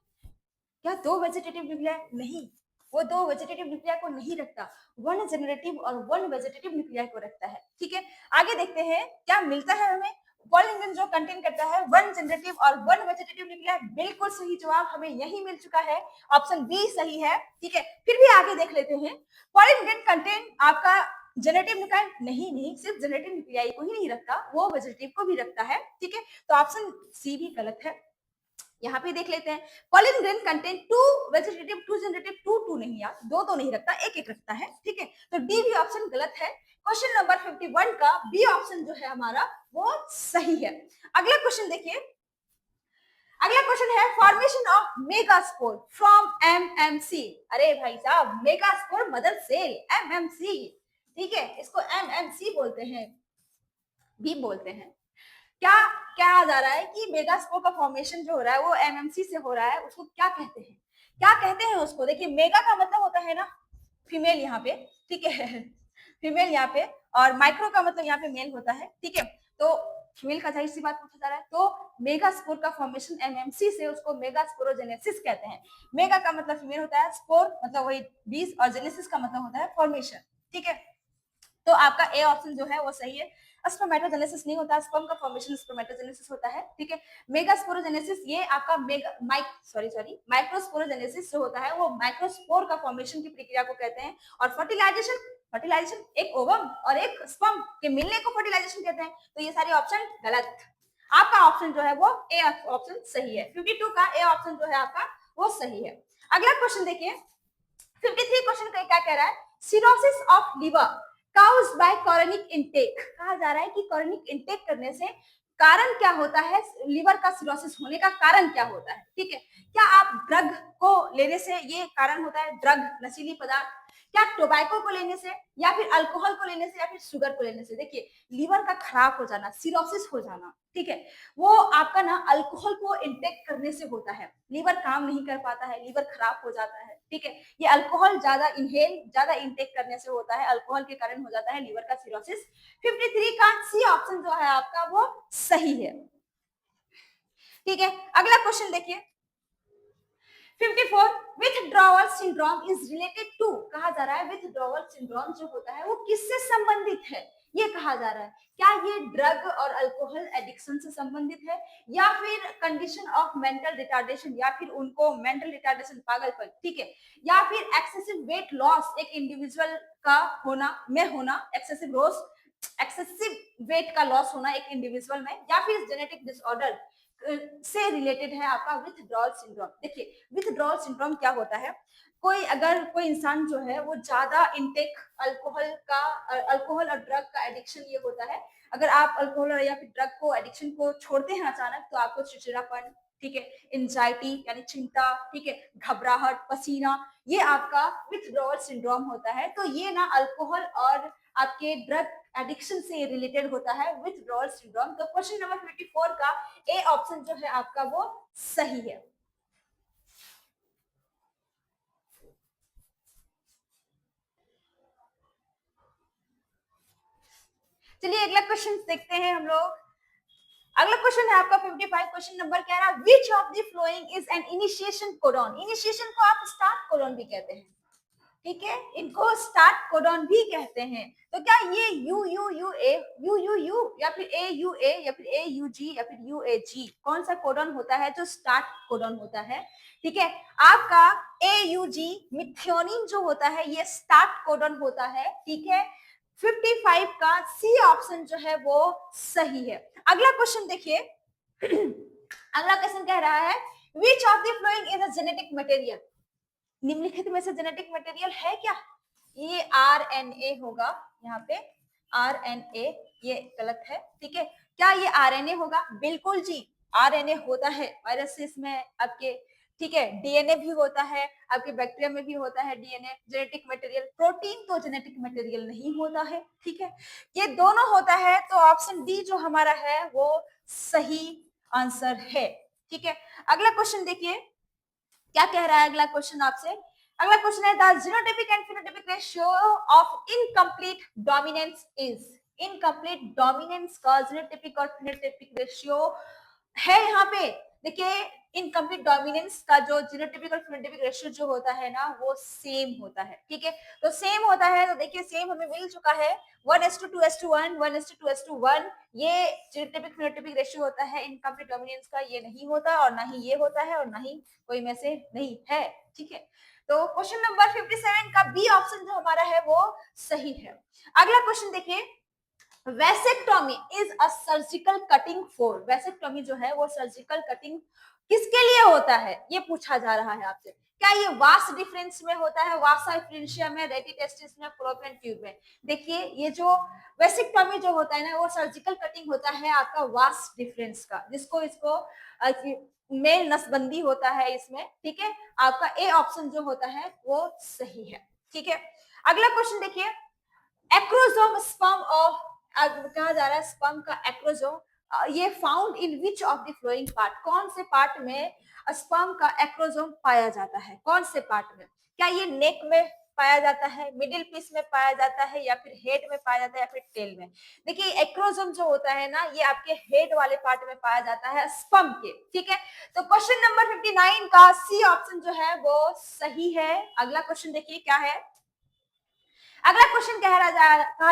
क्या दो वेजिटेटिव न्यूक्लियाई नहीं, वो दो वेजिटेटिव न्यूक्लियाई को नहीं रखता, वन जेनरेटिव और वन वेजिटेटिव न्यूक्लियाई को रखता है, ठीक है। आगे देखते हैं क्या मिलता है हमें, पॉलिन जो कंटेन करता है वन जनरेटिव और वन वेजिटेटिव न्यूक्लियाई, बिल्कुल सही जवाब हमें यही मिल चुका है, ऑप्शन बी सही है। ठीक है, फिर भी आगे देख लेते हैं। पॉलिन कंटेन आपका जनरेटिव न्यूक्लियाई नहीं, सिर्फ जनरेटिव न्यूक्लियाई को ही नहीं रखता, वो वेजिटेटिव को भी रखता है। ठीक है, तो ऑप्शन सी भी गलत है। यहाँ पे देख लेते हैं, pollen grain contain two vegetative two generative, two नहीं यार, दो तो नहीं रखता, एक रखता है। ठीक है, तो डी भी ऑप्शन गलत है। क्वेश्चन नंबर 51 का बी ऑप्शन जो है हमारा वो सही है। अगला क्वेश्चन देखिए, अगला क्वेश्चन है formation of megaspore from MMC. अरे भाई साहब, मेगास्पोर मदर सेल, एमएमसी। ठीक है, इसको एमएमसी बोलते हैं, भी बोलते हैं। क्या क्या जा रहा है कि मेगास्पोर का फॉर्मेशन जो हो रहा है वो एमएमसी से हो रहा है, उसको क्या कहते हैं, क्या कहते हैं उसको? देखिए, मेगा का मतलब होता है ना फीमेल यहाँ पे, ठीक है, फीमेल यहाँ पे, और माइक्रो का मतलब यहाँ पे मेल होता है। ठीक है, तो फीमेल का जाहिर सी बात पूछा जा रहा है, तो मेगास्पोर का फॉर्मेशन एमएमसी से, उसको मेगास्पोरोजेनेसिस कहते हैं। मेगा का मतलब फीमेल होता है, स्पोर मतलब वही बीज, और जेनेसिस का मतलब होता है फॉर्मेशन। ठीक है, तो आपका ए ऑप्शन जो है वो सही है। स्पर्मेटोजेनेसिस नहीं होता, स्पर्म का फॉर्मेशन स्पर्मेटोजेनेसिस होता है। ठीक है, मेगास्पोरोजेनेसिस ये आपका माइक्रोस्पोरोजेनेसिस जो होता है वो माइक्रोस्पोर का फॉर्मेशन की प्रक्रिया को कहते हैं। और फर्टिलाइजेशन एक ओवम और एक स्पर्म के मिलने को फर्टिलाइजेशन कहते हैं। तो ये सारे ऑप्शन गलत, आपका ऑप्शन जो है वो ए ऑप्शन सही है। 52 का ए ऑप्शन जो है आपका वो सही है। अगला क्वेश्चन देखिए, 53 क्वेश्चन का क्या कह रहा है, cirrhosis of liver caused by chronic intake। कहा जा रहा है कि chronic intake करने से कारण क्या होता है, लीवर का सिरोसिस होने का कारण क्या होता है? ठीक है, क्या आप ड्रग को लेने से ये कारण होता है, ड्रग नशीली पदार्थ, क्या टोबैको को लेने से, या फिर अल्कोहल को लेने से, या फिर शुगर को लेने से? देखिए, लीवर का खराब हो जाना, सिरोसिस हो जाना, ठीक है, वो आपका ना अल्कोहल को इंटेक करने से होता है। लीवर काम नहीं कर पाता है, लीवर खराब हो जाता है। ठीक है, ये अल्कोहल ज्यादा इंटेक करने से होता है, अल्कोहल के कारण हो जाता है लीवर का सिरोसिस। 53 का सी ऑप्शन जो है आपका वो सही है। ठीक है, अगला क्वेश्चन देखिए, 54 withdrawal syndrome is related to. कहा जा रहा है विथड्रॉवल सिंड्रोम जो होता है वो किससे संबंधित है, ये कहा जा रहा है। क्या ये ड्रग और अल्कोहल एडिक्शन से संबंधित है, या फिर कंडीशन ऑफ मेंटल रिटार्डेशन, या फिर उनको मेंटल रिटार्डेशन पागलपन, ठीक है, या फिर एक्सेसिव वेट लॉस एक इंडिविजुअल का होना एक्सेसिव वेट का लॉस होना एक इंडिविजुअल में, या फिर जेनेटिक डिसऑर्डर से रिलेटेड है आपका विथड्रॉल सिंड्रोम। देखिए, विथड्रॉल सिंड्रोम क्या होता है, अगर कोई इंसान जो है वो ज्यादा इंटेक अल्कोहल और ड्रग का एडिक्शन ये होता है। अगर आप अल्कोहल या फिर ड्रग को एडिक्शन को छोड़ते हैं अचानक, तो आपको चिड़चिड़ापन, ठीक है, एंजाइटी यानी चिंता, ठीक है, घबराहट, पसीना, ये आपका विथड्रॉल सिंड्रोम होता है। तो ये ना अल्कोहल और आपके ड्रग एडिक्शन से रिलेटेड होता है विथड्रॉल सिंड्रोम। तो क्वेश्चन नंबर 54 का ए ऑप्शन जो है आपका वो सही है। चलिए अगला क्वेश्चन देखते हैं हम लोग। अगला क्वेश्चन है आपका 55, क्वेश्चन नंबर कह रहा है which of the following is an initiation codon. Initiation को आप स्टार्ट कोडॉन भी कहते हैं, ठीक है, इनको स्टार्ट कोडॉन भी कहते हैं। तो क्या ये यू या फिर ए या फिर ए या फिर UAG कौन सा कोडॉन होता है जो स्टार्ट कोडॉन होता है? ठीक है, आपका AUG मिथियोनिन जो होता है ये स्टार्ट कोडॉन होता है। ठीक है, 55 का सी ऑप्शन जो है वो सही है। अगला क्वेश्चन देखिए, अगला क्वेश्चन कह रहा है which of the following is a genetic material. निम्नलिखित में से जेनेटिक मटेरियल है क्या? ये RNA होगा, यहाँ पे RNA, ये गलत है। ठीक है, क्या ये RNA होगा? बिल्कुल जी, RNA होता है वायरसेस में आपके, ठीक है, DNA भी होता है आपके, बैक्टीरिया में भी होता है DNA जेनेटिक मटेरियल। प्रोटीन तो जेनेटिक मटेरियल नहीं होता है, ठीक है, ये दोनों होता है। तो ऑप्शन डी जो हमारा है वो सही आंसर है। ठीक है, अगला क्वेश्चन देखिए, क्या कह रहा है अगला क्वेश्चन आपसे। अगला क्वेश्चन है the genotypic and phenotypic ratio of incomplete dominance is. Incomplete dominance का जीनोटाइपिक और फिनोटाइपिक रेशियो है यहाँ पे। देखिए, इनकम्प्लीट डोमिनेंस का जो जीनोटाइपिक और फिनोटाइपिक रेशियो जो होता है ना वो सेम होता है, ठीक है। तो सेम होता है, तो देखिए सेम हमें मिल चुका है 1:2:1, 1:2:1, ये जीनोटाइपिक फिनोटाइपिक रेशियो होता है इनकम्प्लीट डोमिनेंस का, ये नहीं होता और ना ही ये होता है और ना ही कोई में से नहीं है, ठीक है। तो क्वेश्चन नंबर 57 का बी ऑप्शन जो हमारा है वो सही है। अगला क्वेश्चन देखिए, vasectomy is a surgical cutting for, vasectomy जो है वो सर्जिकल कटिंग किसके लिए होता है ये पूछा जा रहा है आपसे। क्या ये वास डिफरेंस में होता है, वासा डिफरेंशिया में, रेटी टेस्टिस में, फलोपियन ट्यूब में? देखिए ये जो वैसेक्टोमी जो होता है ना वो सर्जिकल कटिंग होता है आपका वास डिफरेंस का, जिसको इसको मेल नसबंदी होता है इसमें, ठीक है। आपका ए ऑप्शन जो होता है वो सही है, ठीक है। अगला क्वेश्चन देखिए, एक्रोसोम स्पर्म ऑफ, कहा जा रहा है स्पर्म का एक्रोसोम, ये found in which of the flowing part, कौन से पार्ट में स्पर्म का एक्रोसोम पाया जाता है, कौन से पार्ट में? क्या ये नेक में पाया जाता है, मिडिल पीस में पाया जाता है, या फिर हेड में पाया जाता है, या फिर टेल में? देखिए एक्रोसोम जो होता है ना ये आपके हेड वाले पार्ट में पाया जाता है स्पर्म के, ठीक है। तो क्वेश्चन नंबर 59 का सी ऑप्शन जो है वो सही है। अगला क्वेश्चन देखिए क्या है, अगला क्वेश्चन कहा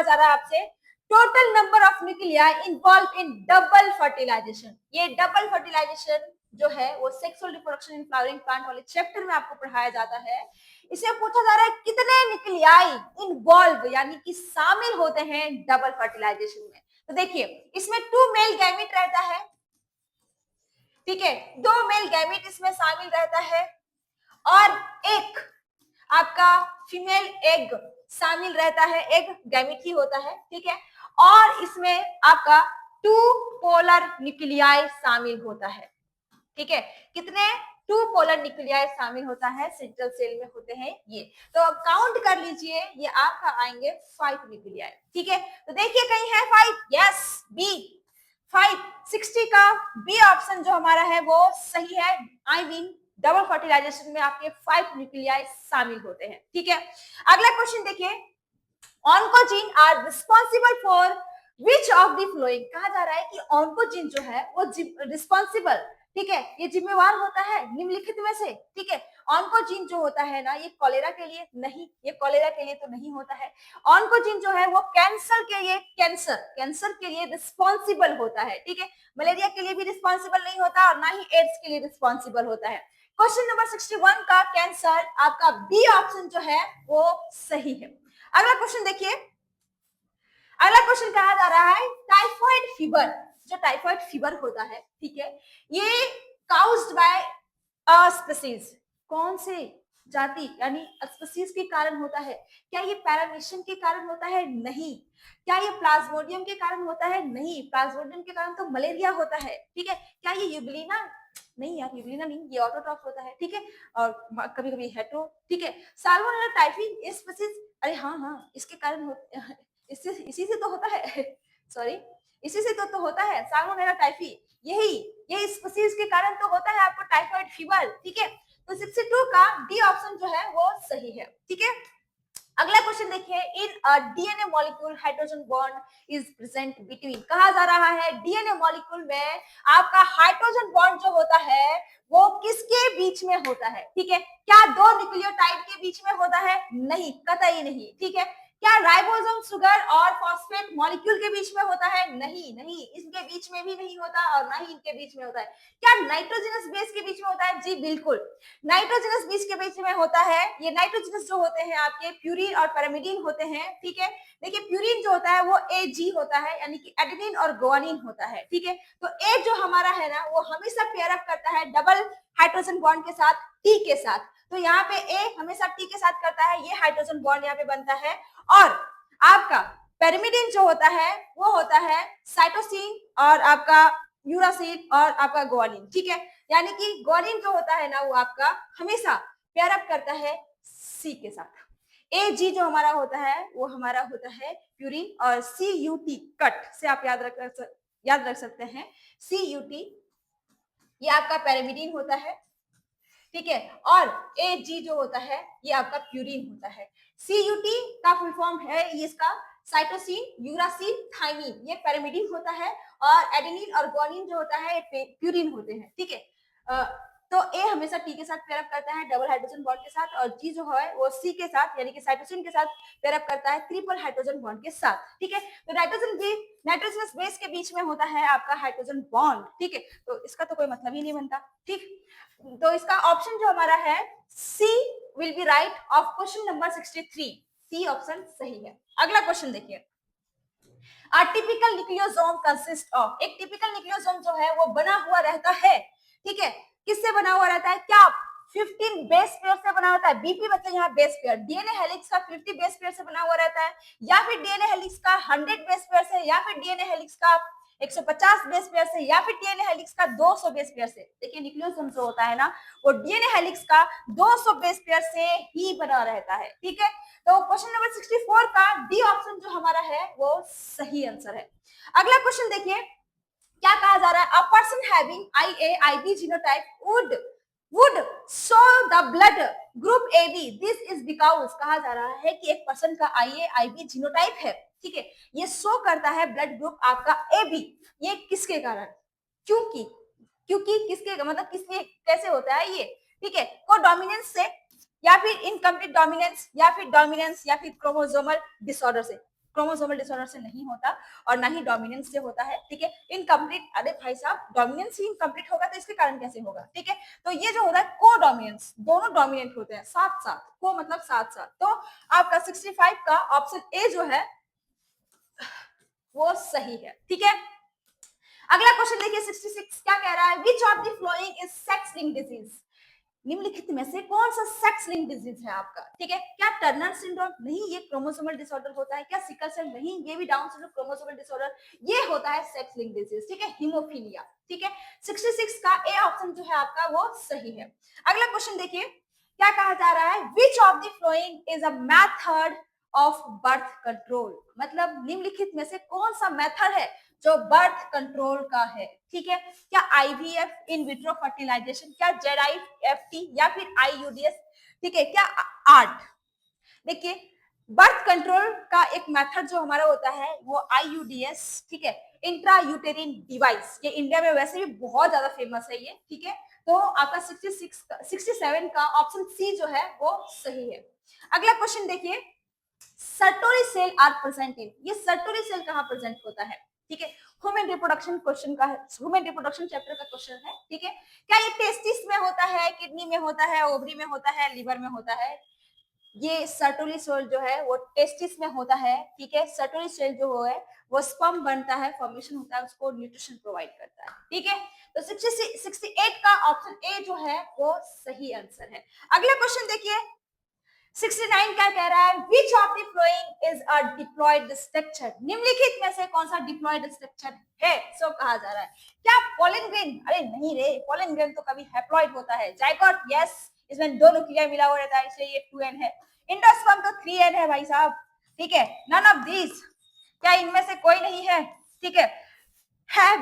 जा रहा है आपसे, total number of nuclei involve in double fertilization. ये डबल फर्टिलाइजेशन जो है वो sexual reproduction in flowering plant वाले चैप्टर में आपको पढ़ाया जाता है। इसे पूछा जा रहा है कितने न्यूक्लियाई इन्वॉल्व यानी कि शामिल होते हैं डबल फर्टिलाइजेशन में? तो देखिए इसमें 2 मेल गैमेट रहता है, ठीक है, 2 मेल गैमेट इसमें शामिल रहता है और एक आपका फीमेल एग शामिल रहता है, एग गैमेट ही होता है, ठीक है। और इसमें आपका 2 पोलर न्यूक्लियाई शामिल होता है, ठीक है। कितने? 2 पोलर न्यूक्लियाई शामिल होता है, सेंट्रल सेल में होते हैं ये। तो काउंट कर लीजिए, ये आपका आएंगे 5 न्यूक्लियाई, ठीक है। तो देखिए कहीं है 5, यस बी 5, 60 का बी ऑप्शन जो हमारा है वो सही है। आई मीन डबल फर्टिलाइजेशन में आपके 5 न्यूक्लियाई शामिल होते हैं, ठीक है। अगला क्वेश्चन देखिए, oncogene are responsible for which of the following, कहा जा रहा है कि ऑन्कोजीन जो है वो रिस्पॉन्सिबल, ठीक है, ये जिम्मेवार होता है निम्नलिखित में से, ठीक है। ऑन्कोजीन जो होता है ना ये कॉलेरा के लिए नहीं, ये कॉलेरा के लिए तो नहीं होता है। ऑन्कोजीन जो है वो कैंसर के लिए, कैंसर के लिए रिस्पॉन्सिबल होता है, ठीक है। मलेरिया के लिए भी रिस्पॉन्सिबल नहीं होता और ना ही एड्स के लिए रिस्पॉन्सिबल होता है। क्वेश्चन नंबर 61 का कैंसर आपका बी ऑप्शन जो है वो सही है। अगला क्वेश्चन देखिए, अगला क्वेश्चन कहा जा रहा है टाइफॉइड फीवर, जो टाइफॉइड फीवर होता है, ठीक है, ये काउज्ड बाय अ स्पीसीज, कौन से जाति यानी स्पीसीज के कारण होता है? क्या ये पैरामीशियम के कारण होता है? नहीं। क्या ये प्लाज्मोडियम के कारण होता है? नहीं, प्लाज्मोडियम के कारण तो मलेरिया होता है, ठीक है। क्या ये यूबिलिना? नहीं यार, यूबिलिना नहीं, ये ऑटोट्रॉफ होता है, ठीक है। और कभी कभी हेट्रो, ठीक है। साल्मोनेला टाइफी स्पीसीज, अरे हाँ हाँ इसके कारण इसी से तो होता है सॉरी, इसी से तो होता है साल्मोनेला टाइफी, यही स्पीसीज के कारण तो होता है आपको टाइफाइड फीवर, ठीक है। तो 62 का डी ऑप्शन जो है वो सही है, ठीक है। अगला क्वेश्चन देखिए, in a DNA molecule hydrogen bond is present between, कहा जा रहा है डीएनए मॉलिक्यूल में आपका हाइड्रोजन बॉन्ड जो होता है वो किसके बीच में होता है, ठीक है। क्या 2 न्यूक्लियोटाइड के बीच में होता है? नहीं, कतई नहीं, ठीक है। क्या राइबोसोम शुगर और फॉस्फेट मॉलिक्यूल के बीच में होता है? नहीं नहीं, इनके बीच में भी नहीं होता और ना ही इनके बीच में होता है। क्या नाइट्रोजनस बेस के बीच में होता है? जी बिल्कुल, नाइट्रोजनस बेस के बीच में होता है। ये नाइट्रोजनस जो होते हैं आपके प्यूरिन और पैरामिडिन होते हैं, ठीक है। देखिए प्यूरिन जो होता है वो एजी होता है यानी कि एडेनिन और गुआनिन होता है, ठीक है। तो ए जो हमारा है ना वो हमेशा पेयर अप करता है डबल हाइड्रोजन बॉन्ड के साथ, टी के साथ। तो यहाँ पे ए हमेशा टी के साथ करता है, ये हाइड्रोजन बॉन्ड यहाँ पे बनता है। और आपका पैरामिडिन जो होता है वो होता है साइटोसिन और आपका यूरासिल और आपका गुआनिन, ठीक है। यानी कि गुआनिन जो होता है ना वो आपका हमेशा पेयर अप करता है सी के साथ। ए जी जो हमारा होता है वो हमारा होता है प्यूरिन और सी यू टी कट से आप याद रख सकते हैं। सी यू टी ये आपका पैरामिडिन होता है, ठीक है। और ए जी जो होता है ये आपका प्यूरिन होता है। सीयूटी का फुल फॉर्म है इसका साइटोसिन यूरासिल थाइमिन, ये पैरामिडिन होता है। और एडेनिन और गुआनिन जो होता है प्यूरिन होते हैं, ठीक है। तो ए हमेशा टी के साथ पेयर अप करता है डबल हाइड्रोजन बॉन्ड के साथ, और जी जो है वो सी के साथ यानी कि साइटोसिन के साथ पेयर अप करता है ट्रिपल हाइड्रोजन बॉन्ड के साथ। ठीक है, तो नाइट्रोजनस बेस के बीच में होता है आपका हाइड्रोजन बॉन्ड। ठीक है, तो इसका तो कोई मतलब ही नहीं बनता। ठीक, तो इसका ऑप्शन जो हमारा है C will be right of question number 63। C option सही है। अगला क्वेश्चन देखिए, A typical nucleosome consist of, एक टिपिकल न्यूक्लियोसोम जो है वो बना हुआ रहता है, ठीक है, किससे बना हुआ रहता है? क्या 15 बेस पेयर से बना होता है? बीपी मतलब यहाँ बेस पेयर, डीएनए हेलिक्स का 50 बेस पेयर से बना हुआ रहता है, या फिर डीएनए हेलिक्स का 100 बेस पेयर से, या फिर डीएनए हेलिक्स का 150 बेस पेयर से, या फिर डीएनए हेलिक्स का 200 बेस पेयर से। देखिए न्यूक्लियोसोम जो होता है ना वो डीएनए हेलिक्स का 200 बेस पेयर से ही बना रहता है। ठीक है, तो क्वेश्चन नंबर 64 का डी ऑप्शन जो हमारा है वो सही आंसर है। अगला क्वेश्चन देखिए, क्या कहा जा रहा है? A person having IA-IB genotype would show the blood group AB, this is because, कहा जा रहा है कि एक पर्सन का IA-IB जीनोटाइप है, ठीक है, ये शो करता है ब्लड ग्रुप आपका AB, ये किसके कारण? क्योंकि क्योंकि किसके मतलब किसलिए कैसे होता है ये? ठीक है, को डोमिनेंस से, या फिर इनकम्प्लीट डोमिनेंस, या फिर डोमिनेंस, या फिर क्रोमोसोमल डिसऑर्डर से। क्रोमोसोमल डिसऑर्डर से नहीं होता और ना ही डोमिनेंस से होता है। ठीक है, इनकम्प्लीट, अरे भाई साहब डोमिनेंस ही इनकम्प्लीट होगा तो इसके कारण कैसे होगा? ठीक है, तो ये जो होता है को डोमिनेंस, दोनों डोमिनेंट होते हैं साथ साथ, को मतलब साथ साथ। तो आपका 65 का ऑप्शन ए जो है वो सही है। ठीक है, अगला क्वेश्चन देखिए 66 क्या कह रहा है? Which of the following is sex link disease, निम्नलिखित में से कौन सा सेक्स लिंक डिजीज है आपका? ठीक है, क्या टर्नर सिंड्रोम? नहीं, ये क्रोमोसोमल डिसऑर्डर होता है। क्या सिकल सेल? नहीं, ये भी डाउन सिंड्रोम क्रोमोसोमल डिसऑर्डर, ये होता है सेक्स लिंक डिजीज। ठीक है, हीमोफीलिया। ठीक है, 66 का ए ऑप्शन जो है आपका वो सही है। अगला क्वेश्चन देखिए, क्या कहा जा रहा है? Which of the following is a method of birth control, मतलब निम्नलिखित में से कौन सा मेथड है जो बर्थ कंट्रोल का है? ठीक है, क्या आईवीएफ, इन विट्रो फर्टिलाइजेशन, क्या जेआईएफटी, या फिर आईयूडीएस? ठीक है, क्या आर्ट? देखिए बर्थ कंट्रोल का एक मेथड जो हमारा होता है वो आईयूडीएस, ठीक है, इंट्रा यूटेरिन डिवाइस, ये इंडिया में वैसे भी बहुत ज्यादा फेमस है ये। ठीक है, तो आपका 67 का ऑप्शन सी जो है वो सही है। अगला क्वेश्चन देखिए, सर्टोरी सेल आर प्रेजेंट इन, ये सर्टोरी सेल कहाँ प्रेजेंट होता है? ठीक है, ह्यूमन रिप्रोडक्शन क्वेश्चन का है, ह्यूमन रिप्रोडक्शन चैप्टर का क्वेश्चन है। ठीक है, क्या ये टेस्टिस में होता है, किडनी में होता है, ओवरी में होता है, लिवर में होता है? ये सर्टोरी सेल जो है वो टेस्टिस में होता है। ठीक है, सर्टोरी सेल जो है वो स्पर्म बनता है, फॉर्मेशन होता है, उसको न्यूट्रिशन प्रोवाइड करता है। ठीक है, तो 68 का ऑप्शन ए जो है वो सही आंसर है। अगला क्वेश्चन देखिए 69 क्या कह रहा है? Which of the following is a diploid structure, निम्नलिखित में से कौन सा डिप्लॉयड स्ट्रक्चर है? सो कहा जा रहा है क्या पोलन ग्रेन? अरे नहीं रे, पोलन ग्रेन तो कभी हैप्लॉइड होता है। जाइगोट, यस, इसमें दो न्यूक्लियर मिला हुआ रहता है इसलिए ये 2n है। इंडोस्पर्म तो 3n है भाई साहब। ठीक है, नन ऑफ दिस, क्या इनमें से कोई नहीं है? ठीक है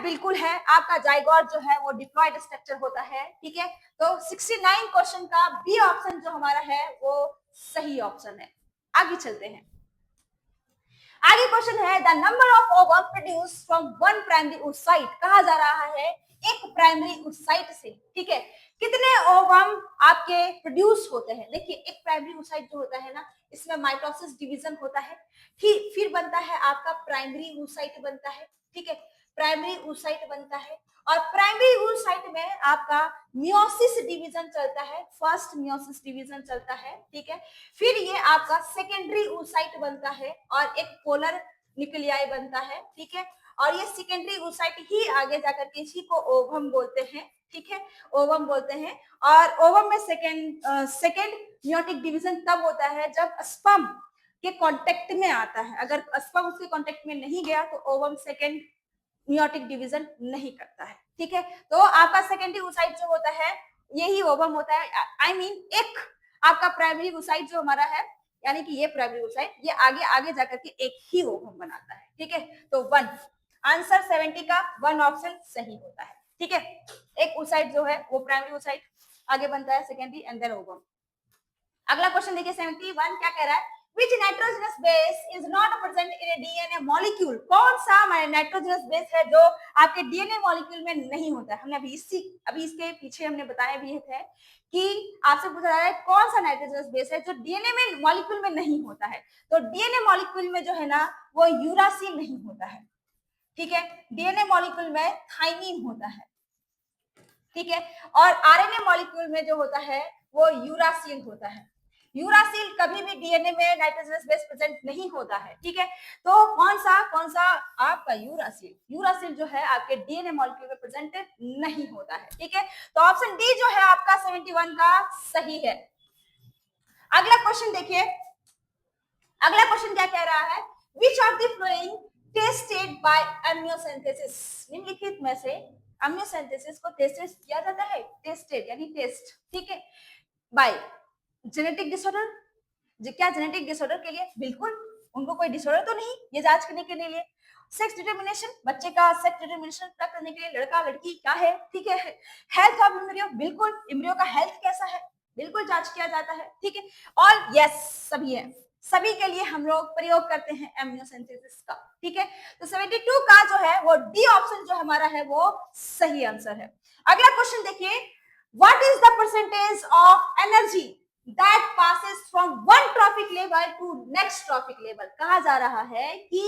बिल्कुल है, आपका जाइगोट जो है वो डिप्लॉयड स्ट्रक्चर होता है। ठीक है, तो 69 क्वेश्चन का बी ऑप्शन जो हमारा है वो सही ऑप्शन है। आगे चलते हैं, आगे क्वेश्चन है the number of ovum produce from one primary oocyte, कहा जा रहा है एक प्राइमरी oocyte से। ठीक है, कितने ओवम आपके प्रोड्यूस होते हैं? देखिए एक प्राइमरी oocyte जो होता है ना, इसमें माइटोसिस डिवीजन होता है, फिर बनता है आपका प्राइमरी oocyte बनता है। ठीक है, प्राइमरी oocyte बनता है, और प्राइमरी oocyte में आपका मियोसिस डिवीजन चलता है, फर्स्ट मियोसिस डिवीजन चलता है। ठीक है, फिर ये आपका सेकेंडरी oocyte बनता है और एक पोलर न्यूक्लियाई बनता है। ठीक है, और ये सेकेंडरी oocyte ही आगे जाकर के इसी को ओवम बोलते हैं। ठीक है, ओवम बोलते हैं, और ओवम में सेकेंड मियोटिक डिवीजन तब होता है जब स्पर्म के कांटेक्ट में आता है। अगर स्पर्म उसके कांटेक्ट में नहीं गया तो ओवम सेकेंड मियोटिक डिवीजन नहीं करता है। ठीक है, तो आपका सेकेंडरी oocyte जो होता है यही ओवम होता है। आई मीन एक आपका प्राइमरी oocyte जो हमारा है, यानी कि ये प्राइमरी oocyte, ये आगे आगे जाकर के एक ही ओवम बनाता है। ठीक है, तो 1 आंसर 70 का 1 ऑप्शन सही होता है। ठीक है, एक oocyte जो है वो प्राइमरी oocyte आगे बनता है, सेकेंडरी एंड देन ओवम। अगला क्वेश्चन देखिए 71 क्या कह रहा है? Which nitrogenous base is not present in a DNA molecule? कौन सा नाइट्रोजनस बेस है जो आपके डीएनए मॉलिक्यूल में नहीं होता है? हमने अभी इसके पीछे हमने बताया भी है कि आपसे पूछा जा रहा है कौन सा नाइट्रोजनस बेस है जो डीएनए में मॉलिक्यूल में नहीं होता है। तो डीएनए मॉलिक्यूल में जो है ना वो यूरासिल नहीं होता है, ठीक है। डीएनए मॉलिक्यूल में थाइमीन होता है, ठीक है। और आरएनए मॉलिक्यूल में जो होता है वो यूरासिल होता है। यूरासिल कभी भी डीएनए में नाइट्रोजनस बेस प्रेजेंट नहीं होता है, ठीक है। तो कौन सा आपका यूरासिल जो है आपके डीएनए मॉलिक्यूल में प्रेजेंट नहीं होता है, ठीक है। तो ऑप्शन डी जो है आपका 71 का सही है। अगला क्वेश्चन देखिए, अगला क्वेश्चन क्या कह रहा है, which of the following tested by amniocentesis, निम्नलिखित में से एम्नियोसिंथेसिस को टेस्ट किया जाता है, टेस्टेड यानी टेस्ट, ठीक है, बाय जेनेटिक डिसऑर्डर। क्या जेनेटिक डिसऑर्डर के लिए? बिल्कुल, उनको कोई डिसऑर्डर तो नहीं, ये जांच करने के लिए। सेक्स डिटरमिनेशन, बच्चे का सेक्स डिटरमिनेशन पता करने के लिए लड़का लड़की क्या है, ठीक है। हेल्थ ऑफ एम्ब्रियो, बिल्कुल एम्ब्रियो का हेल्थ कैसा है, बिल्कुल जांच किया जाता है, ठीक है। और यस सभी है, सभी के लिए हम लोग प्रयोग करते हैं एम्नियोसेंथेसिस का, ठीक है। तो 72 का जो है वो डी ऑप्शन जो हमारा है वो सही आंसर है। अगला क्वेश्चन देखिए, what is the percentage of energy that passes from one trophic level to next trophic level? कहा जा रहा है कि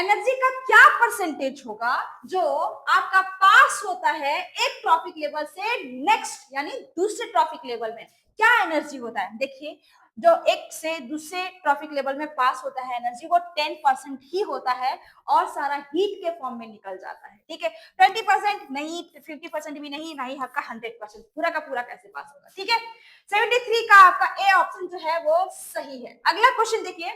एनर्जी का क्या परसेंटेज होगा जो आपका पास होता है एक ट्रॉफिक लेवल से नेक्स्ट यानी दूसरे ट्रॉफिक लेवल में, क्या एनर्जी होता है? देखिए, जो एक से दूसरे ट्रॉफिक लेवल में पास होता है एनर्जी वो 10% ही होता है और सारा हीट के फॉर्म में निकल जाता है, ठीक है। 20% नहीं, 50% भी नहीं, ना ही आपका 100%, पूरा का पूरा कैसे पास होगा, ठीक है। 73 का आपका ए ऑप्शन जो है वो सही है। अगला क्वेश्चन देखिए,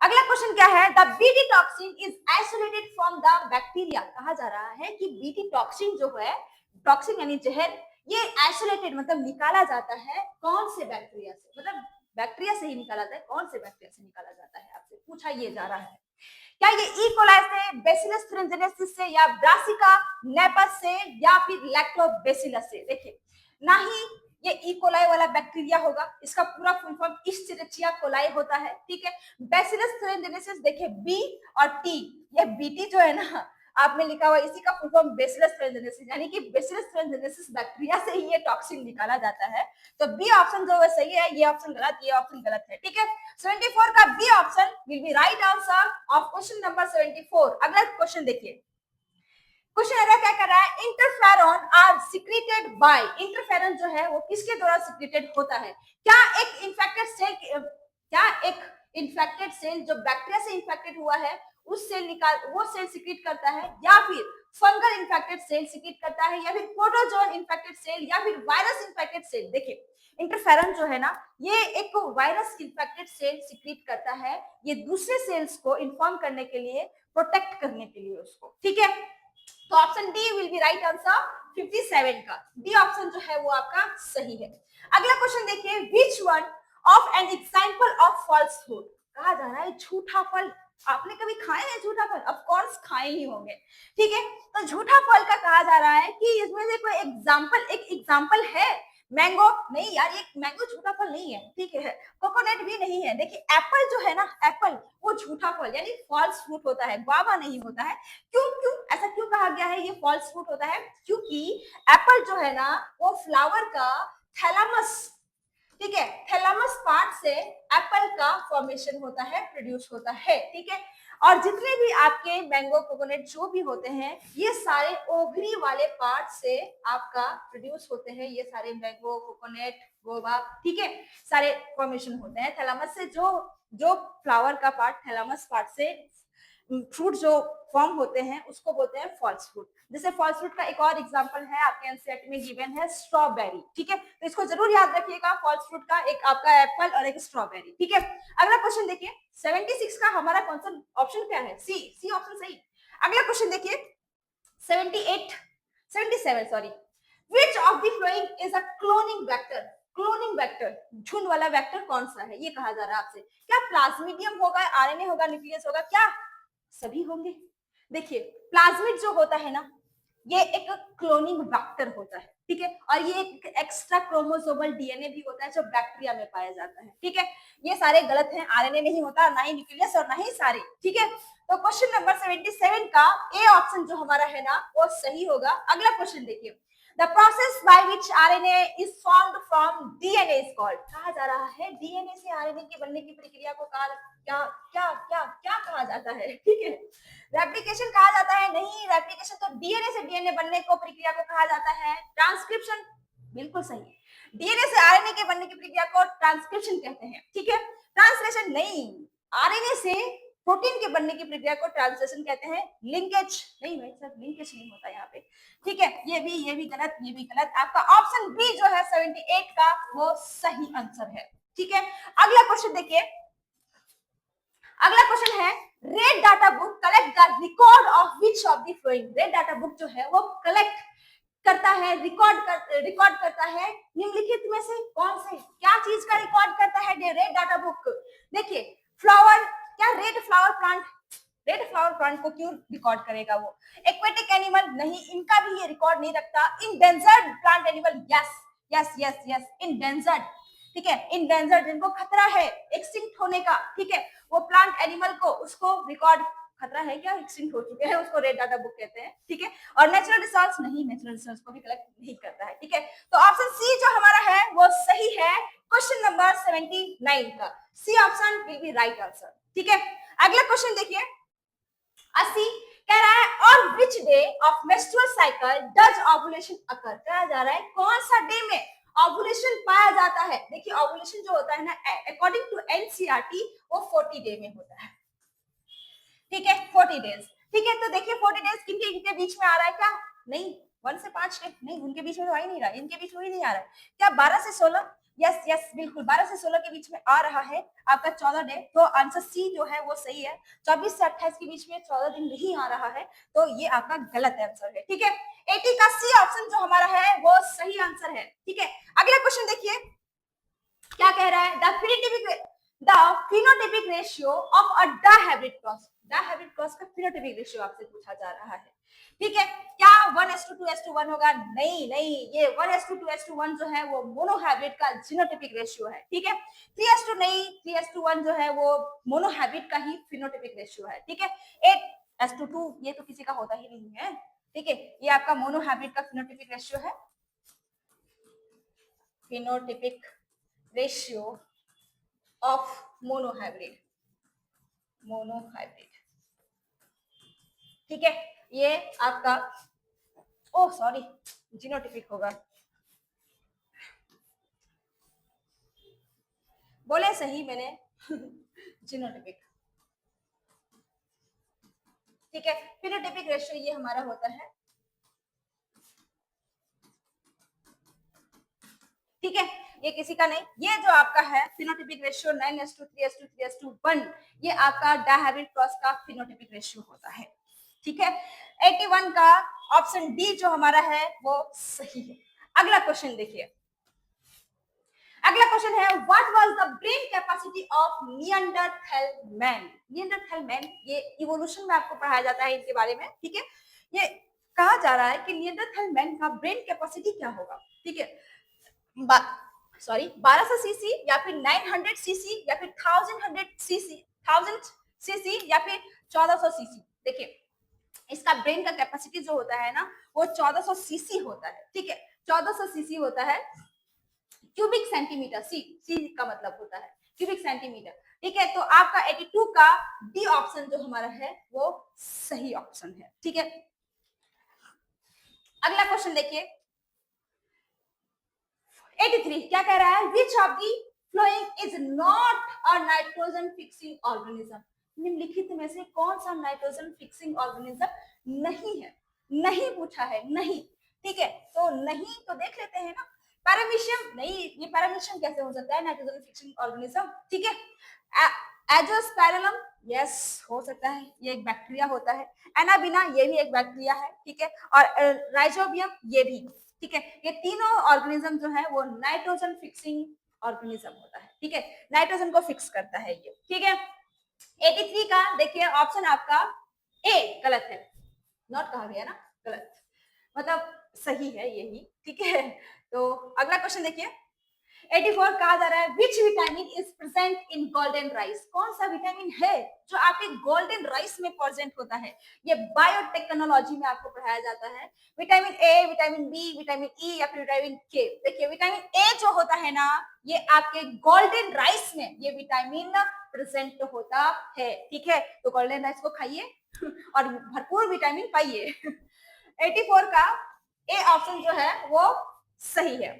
अगला क्वेश्चन क्या है, the BT toxin is isolated from the bacteria. कहा जा रहा है कि बीटी टॉक्सिन जो है, टॉक्सिन यानी जहर, ये आइसोलेटेड मतलब निकाला जाता है कौन से बैक्टीरिया से, मतलब बैक्टीरिया से ही निकाला जाता है, कौन से बैक्टीरिया से निकाला जाता है, आपसे पूछा ये जा रहा है। क्या ये ई कोलाई से, बेसिलस thuringiensis से, या ब्रासिका नेपस से, या फिर लैक्टोबैसिलस से? देखिए, ना ही ये ई कोलाई वाला बैक्टीरिया होगा, इसका पूरा फुल फॉर्म इश्चेरिचिया कोलाई होता है, ठीक है। बेसिलस thuringiensis देखिए बी और टी, ये बीटी जो है ना आपने लिखा हुआ, इसी का फुल फॉर्म बेसिलस thuringiensis, यानी कि बेसिलस thuringiensis बैक्टीरिया से ही ये टॉक्सिन निकाला जाता है। तो बी ऑप्शन जो है सही है, ये ऑप्शन गलत, ये ऑप्शन गलत है, ठीक है। 74 का B option will be right answer of question number 74। अगला क्वेश्चन देखिए, क्वेश्चन अगर क्या कर रहा है, interferon are secreted by, interferon जो है वो किसके द्वारा सिक्रेटेड होता है? क्या एक इन्फेक्टेड सेल, क्या एक इन्फेक्टेड सेल जो बैक्टीरिया से इन्फेक्टेड हुआ है उस सेल निकाल, वो सेल सिक्रेट करता है, या फिर फंगल इन्फेक्टेड सेल सिक्रेट करता है, या फिर प्रोटोजोन इन्फेक्टेड सेल, या फिर वायरस इन्फेक्टेड सेल? देखिए, इंटरफेरॉन जो है ना ये एक वायरस इन्फेक्टेड सेल सिक्रेट करता है, ये दूसरे सेल्स को इन्फॉर्म करने के लिए, प्रोटेक्ट करने के लिए उसको, ठीक है। तो option D will be right answer 57 का, डी ऑप्शन जो है वो आपका सही है। अगला क्वेश्चन देखिए, which one of an example of falsehood? कहा जा रहा है झूठा फल, आपने कभी खाए हैं झूठा फल? ऑफ कोर्स खाए ही होंगे, ठीक है। तो झूठा फल का कहा जा रहा है कि इसमें से कोई एग्जांपल, एक एग्जांपल है। मैंगो नहीं यार, ये मैंगो झूठा फल नहीं है, ठीक है। कोकोनट भी नहीं है। देखिए, एप्पल जो है ना, एप्पल वो झूठा फल यानी फॉल्स फ्रूट होता है, गुआवा नहीं होता है। क्यों क्यों ऐसा क्यों कहा गया है ये फॉल्स फ्रूट होता है? क्योंकि एप्पल जो है ना वो फ्लावर का थैलामस, ठीक है, थैलामस पार्ट से एप्पल का फॉर्मेशन होता है, प्रोड्यूस होता है, ठीक है। और जितने भी आपके मैंगो, कोकोनट जो भी होते हैं ये सारे ओवरी वाले पार्ट से आपका प्रोड्यूस होते हैं, ये सारे मैंगो, कोकोनट, गोवा, ठीक है, सारे फॉर्मेशन होते हैं थैलामस से। जो जो फ्लावर का पार्ट, थैलामस पार्ट से फ्रूट जो फॉर्म होते हैं उसको बोलते हैं फॉल्स फ्रूट। जैसे फॉल्स फ्रूट का एक और एग्जांपल है आपके एनसीईआरटी में गिवन है स्ट्रॉबेरी, ठीक है। तो इसको जरूर याद रखिएगा, फॉल्स फ्रूट का एक आपका एप्पल और एक स्ट्रॉबेरी, ठीक है। अगला क्वेश्चन देखिए, 76 का हमारा कौन सा ऑप्शन क्या है? सी, सी ऑप्शन सही। अगला क्वेश्चन देखिए 78 77 sorry, which of the following is a cloning vector? Cloning vector, झुंड वाला वेक्टर कौन सा है ये कहा जा रहा है आपसे। क्या प्लाज्मिडियम होगा, आरएनए होगा, न्यूक्लियस होगा, क्या सभी होंगे? देखिए, प्लाज्मिड जो होता है ना, ये एक क्लोनिंग वेक्टर होता है, ठीक है, और ये एक एक्स्ट्रा क्रोमोसोमल डीएनए भी होता है जो बैक्टीरिया में पाया जाता है, ठीक है। ये सारे गलत हैं, आरएनए नहीं होता, ना ही न्यूक्लियस और ना ही सारे, ठीक है। तो क्वेश्चन नंबर 77 का ए ऑप्शन जो हमारा है ना वो सही होगा। अगला क्वेश्चन देखिए, the process by which RNA is formed from DNA is called. कहा जा रहा है डीएनए से आरएनए के बनने की प्रक्रिया को कहा क्या क्या क्या क्या कहा जाता है, ठीक है। रेप्लिकेशन कहा जाता है, नहीं, रेप्लिकेशन तो डीएनए से डीएनए बनने को प्रक्रिया को कहा जाता है। ट्रांसक्रिप्शन बिल्कुल सही है, डीएनए से आरएनए के बनने की प्रक्रिया को ट्रांसक्रिप्शन कहते हैं, ठीक है। ट्रांसलेशन नहीं, आरएनए से प्रोटीन के बनने की प्रक्रिया को ट्रांसलेशन कहते हैं। लिंकेज नहीं भाई सर, लिंकेज नहीं होता यहाँ पे, ठीक है। ये भी गलत, ये भी गलत। आपका ऑप्शन बी जो है 78 का वो सही आंसर है, ठीक है। अगला क्वेश्चन देखिए, अगला क्वेश्चन है, red data book collect the record of which of the flowing. Red data book जो है वो कलेक्ट करता है, रिकॉर्ड करता है निम्नलिखित में से कौन से, क्या चीज का रिकॉर्ड करता है रेड डाटा बुक। देखिए फ्लावर, क्या रेड फ्लावर प्लांट को क्यों रिकॉर्ड करेगा वो। एक्वेटिक एनिमल नहीं, इनका भी ये रिकॉर्ड नहीं रखता। Endangered plant animal, yes yes yes yes, endangered, ठीक है। इंडेंजर्ड जिनको खतरा है एक्सटिंक्ट होने का, ठीक है, वो प्लांट एनिमल को उसको रिकॉर्ड, खतरा है क्या, एक्सटिंक्ट हो चुके हैं, उसको रेड डाटा बुक कहते हैं, ठीक है। और नेचुरल रिसोर्स नहीं, नेचुरल रिसोर्स को भी कलेक्ट नहीं करता है, ठीक है। तो ऑप्शन सी जो हमारा है वो सही है क्वेश्चन नंबर 79 का, C option will be right answer, ठीक है। अगला क्वेश्चन देखिए, 80 कह रहा है on which day of menstrual cycle does ovulation occur. कहा जा रहा है कौन सा डे में ओवुलेशन पाया जाता है। देखिए ओवुलेशन जो होता है ना अकॉर्डिंग टू एनसीईआरटी वो 40 डे में होता है, ठीक है, 40 डेज, ठीक है। तो देखिए 40 डेज किनके किनके बीच में आ रहा है, क्या नहीं 1 से 5 डे नहीं, उनके बीच में तो आ ही नहीं रहा, इनके बीच में ही नहीं आ रहा है, क्या 12 से 16, यस यस बिल्कुल 12 से 16 के बीच में आ रहा है आपका 14 डे। तो आंसर सी जो है वो सही है, 24 से 28 के बीच में 14 दिन नहीं आ रहा है, तो ये आपका गलत आंसर है, ठीक है। 80 का सी ऑप्शन जो हमारा है वो सही आंसर है, ठीक है। अगला क्वेश्चन देखिए क्या कह रहा है, the phenotypic ratio of a dihybrid cross. Dihybrid cross का फिनोटाइपिक रेशियो आपसे पूछा जा रहा है, ठीक है। क्या 1:2:1 होगा, नहीं नहीं, ये 1:2:1 जो है वो मोनोहाइब्रिड का जीनोटाइपिक रेशियो है, ठीक है। 3:2 नहीं, 3:1 जो है वो मोनोहाइब्रिड का ही फिनोटाइपिक रेशियो है, ठीक है। 8:2 ये तो किसी का होता ही नहीं है, ठीक है। ये आपका मोनोहाइब्रिड का फिनोटाइपिक रेशियो है, फिनोटाइपिक रेशियो ऑफ मोनोहाइब्रिड, ठीक है। ये आपका ओह सॉरी जीनोटिपिक होगा, बोले सही मैंने जीनोटिपिक, ठीक है। फिनोटाइपिक रेशियो ये हमारा होता है, ठीक है। ये किसी का नहीं, ये जो आपका है फिनोटाइपिक रेशियो 9:3:3:1 ये आपका डायहाइब्रिड क्रॉस का फिनोटाइपिक रेशियो होता है, ठीक है। 81 का ऑप्शन डी जो हमारा है वो सही है। अगला क्वेश्चन देखिए, अगला क्वेश्चन है what was the brain capacity of Neanderthal man. Neanderthal man ये इवोल्यूशन में आपको पढ़ाया जाता है इनके बारे में, ठीक है। ये कहा जा रहा है कि निएंडरथल मैन का ब्रेन कैपेसिटी क्या होगा, ठीक है। सॉरी 1200 सीसी या फिर 900 सीसी या फिर 1000 सीसी या फिर 1400 सीसी। देखिए इसका ब्रेन का कैपेसिटी जो होता है ना वो 1400 सीसी होता है, ठीक है। 1400 सीसी होता है, क्यूबिक सेंटीमीटर, सी का मतलब होता है क्यूबिक सेंटीमीटर, ठीक है। तो आपका 82 का डी ऑप्शन जो हमारा है वो सही ऑप्शन है, ठीक है। अगला क्वेश्चन देखिए 83 क्या कह रहा है, which of the following is not a nitrogen fixing organism. निम्नलिखित में से कौन सा नाइट्रोजन फिक्सिंग ऑर्गेनिज्म नहीं है, नहीं पूछा है, नहीं, ठीक है। तो नहीं तो देख लेते हैं ना, पैरामीशियम नहीं, ये पैरामीशियम कैसे हो सकता है नाइट्रोजन फिक्सिंग ऑर्गेनिज्म, ठीक है। एजोस्पेरिलम यस हो सकता है, ये एक बैक्टीरिया होता है। एनाबिना ये भी एक बैक्टीरिया है, ठीक है। और राइजोबियम ये भी, ठीक है। ये तीनों ऑर्गेनिज्म जो है वो नाइट्रोजन फिक्सिंग ऑर्गेनिज्म होता है, ठीक है। नाइट्रोजन को फिक्स करता है ये, ठीक है। 83 का देखिए ऑप्शन आपका ए गलत है, नॉट कहा गया ना, गलत। मतलब सही है यही, ठीक है। तो अगला क्वेश्चन देखिए, 84 कहा जा रहा है which vitamin is present in golden rice, कौन सा विटामिन है जो आपके गोल्डन राइस में प्रेजेंट होता है। ये बायोटेक्नोलॉजी में आपको पढ़ाया जाता है। Vitamin A, vitamin B, vitamin E या फिर विटामिन के। देखिए विटामिन ए जो होता है ना, ये आपके गोल्डन राइस में ये विटामिन प्रेजेंट होता है, ठीक है। तो गोल्डन राइस को खाइए और भरपूर विटामिन पाइए। 84 का ए ऑप्शन जो है वो सही है।